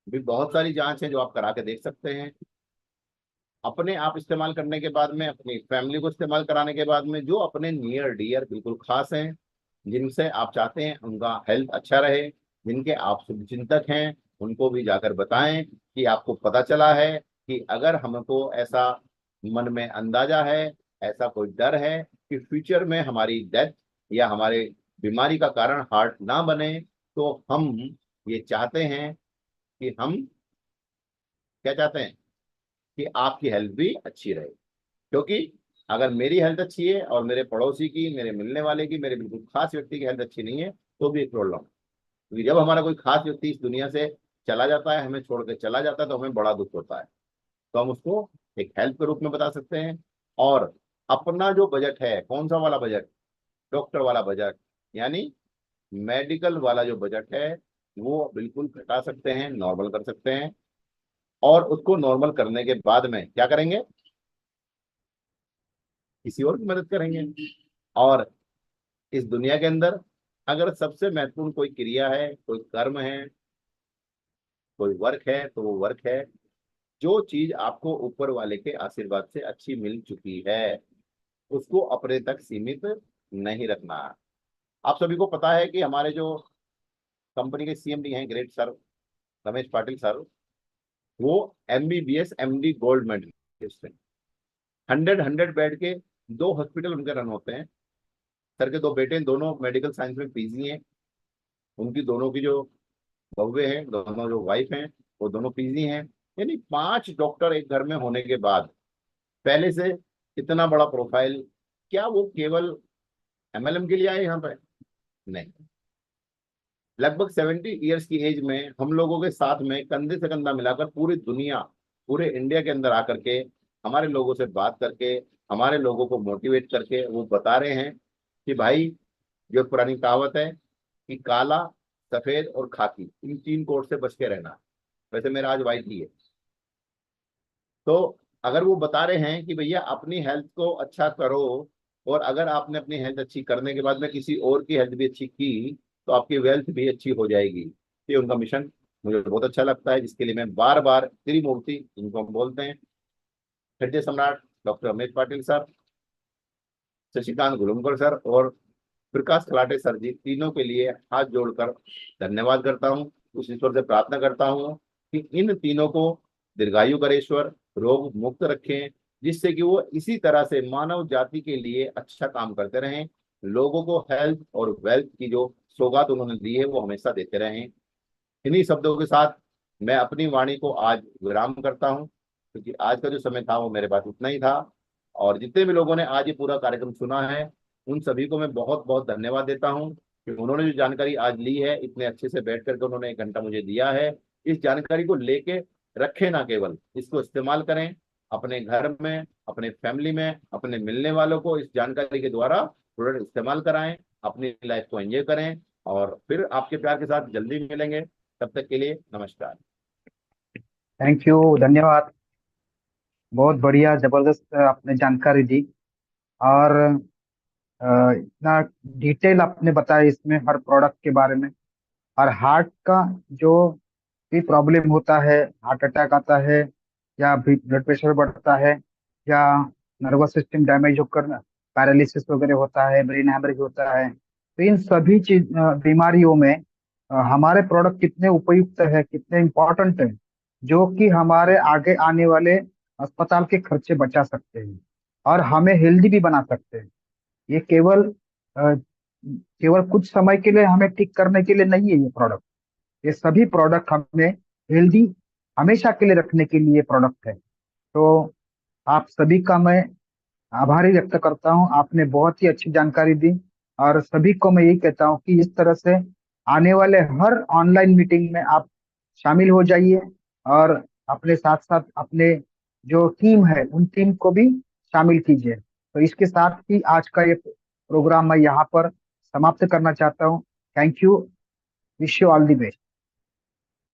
भी बहुत सारी जांच है जो आप करा के देख सकते हैं। अपने आप इस्तेमाल करने के बाद में, अपनी फैमिली को इस्तेमाल कराने के बाद में, जो अपने नियर डियर बिल्कुल खास हैं, जिनसे आप चाहते हैं उनका हेल्थ अच्छा रहे, जिनके आप शुभचिंतक हैं, उनको भी जाकर बताएं कि आपको पता चला है कि अगर हमको ऐसा मन में अंदाजा है, ऐसा कोई डर है कि फ्यूचर में हमारी डेथ या हमारे बीमारी का कारण हार्ट ना बने, तो हम ये चाहते हैं कि हम क्या चाहते हैं कि आपकी हेल्थ भी अच्छी रहे। क्योंकि अगर मेरी हेल्थ अच्छी है और मेरे पड़ोसी की, मेरे मिलने वाले की, मेरे बिल्कुल खास व्यक्ति की हेल्थ अच्छी नहीं है, तो भी एक प्रॉब्लम। क्योंकि जब हमारा कोई खास व्यक्ति इस दुनिया से चला जाता है, हमें छोड़ के चला जाता है, तो हमें बड़ा दुख होता है। तो हम उसको एक हेल्प के रूप में बता सकते हैं। और अपना जो बजट है, कौन सा वाला बजट? डॉक्टर वाला बजट, यानी मेडिकल वाला जो बजट है, वो बिल्कुल घटा सकते हैं, नॉर्मल कर सकते हैं। और उसको नॉर्मल करने के बाद में क्या करेंगे? किसी और की मदद करेंगे। और इस दुनिया के अंदर अगर सबसे महत्वपूर्ण कोई क्रिया है, कोई कर्म है, कोई वर्क है, तो वो वर्क है जो चीज आपको ऊपर वाले के आशीर्वाद से अच्छी मिल चुकी है, उसको अपने तक सीमित नहीं रखना। आप सभी को पता है कि हमारे जो कंपनी के सीएमडी हैं, great sir Ramesh Patil sir, वो MBBS MD गोल्ड मेडलिस्ट हैं। 100 बेड के 2 हॉस्पिटल उनके रन होते हैं। सर के 2 बेटे हैं, दोनों मेडिकल साइंस में पीजी हैं। उनकी दोनों की जो बहुए हैं, दोनों जो वाइफ हैं, वो दोनों पीजी हैं। यानी 5 डॉक्टर एक घर में होने के बाद पहले से इतना बड़ा प्रोफाइल, क्या वो केवल MLM के लिए आए यहाँ पे? नहीं। लगभग 70 ईयर्स की एज में हम लोगों के साथ में कंधे से कंधा मिलाकर पूरी दुनिया, पूरे इंडिया के अंदर आकर के हमारे लोगों से बात करके, हमारे लोगों को मोटिवेट करके वो बता रहे हैं कि भाई, जो पुरानी कहावत है कि काला, सफेद और खाकी, इन 3 कोड से बच के रहना। वैसे मेरा आज वाइट ही है। तो अगर वो बता रहे हैं कि भैया अपनी हेल्थ को अच्छा करो, और अगर आपने अपनी हेल्थ अच्छी करने के बाद में किसी और की हेल्थ भी अच्छी की, तो आपकी वेल्थ भी अच्छी हो जाएगी। ये उनका मिशन मुझे बहुत अच्छा लगता है, जिसके लिए मैं बार बार त्रिमूर्ति, जिनको हम बोलते हैं हृदय सम्राट doctor Ramesh Patil sir, Shashikant Gulumkar sir और प्रकाश खलाटे सर जी, तीनों के लिए हाथ जोड़कर धन्यवाद करता हूँ। उस ईश्वर से प्रार्थना करता हूँ कि इन तीनों को दीर्घायु करे ईश्वर, रोग मुक्त रखें, जिससे कि वो इसी तरह से मानव जाति के लिए अच्छा काम करते रहें, लोगों को हेल्थ और वेल्थ की जो सौगात उन्होंने दी है वो हमेशा देते रहें। इन्हीं शब्दों के साथ मैं अपनी वाणी को आज विराम करता हूँ, क्योंकि आज का जो समय था वो मेरे पास उतना ही था। और जितने भी लोगों ने आज ये पूरा कार्यक्रम सुना है, उन सभी को मैं बहुत बहुत धन्यवाद देता हूँ कि उन्होंने जो जानकारी आज ली है, इतने अच्छे से बैठ करके उन्होंने 1 घंटा मुझे दिया है। इस जानकारी को लेके रखें ना, केवल इसको इस्तेमाल करें अपने घर में, अपने फैमिली में, अपने मिलने वालों को इस जानकारी के द्वारा प्रोडक्ट इस्तेमाल कराएं, अपनी लाइफ को एंजॉय करें। और फिर आपके प्यार के साथ जल्दी मिलेंगे। तब तक के लिए नमस्कार। थैंक यू, धन्यवाद। बहुत बढ़िया, जबरदस्त आपने जानकारी दी। और इतना डिटेल आपने बताया इसमें हर प्रोडक्ट के बारे में। और हार्ट का जो भी प्रॉब्लम होता है, हार्ट अटैक आता है या ब्लड प्रेशर बढ़ता है या नर्वस सिस्टम डैमेज होकर पैरालिसिस वगैरह होता है, ब्रेन हैमरेज होता है, तो इन सभी बीमारियों में हमारे प्रोडक्ट कितने उपयुक्त है, कितने इम्पोर्टेंट है, जो कि हमारे आगे आने वाले अस्पताल के खर्चे बचा सकते हैं और हमें हेल्दी भी बना सकते हैं। ये केवल कुछ समय के लिए हमें ठीक करने के लिए नहीं है ये प्रोडक्ट। ये सभी प्रोडक्ट हमें हेल्दी हमेशा के लिए रखने के लिए प्रोडक्ट है। तो आप सभी का मैं आभारी व्यक्त करता हूँ, आपने बहुत ही अच्छी जानकारी दी। और सभी को मैं यही कहता हूँ कि इस तरह से आने वाले हर ऑनलाइन मीटिंग में आप शामिल हो जाइए और अपने साथ साथ अपने जो टीम है उन टीम को भी शामिल कीजिए। तो इसके साथ ही आज का ये प्रोग्राम मैं यहाँ पर समाप्त करना चाहता हूँ। Thank you, wish you all the best.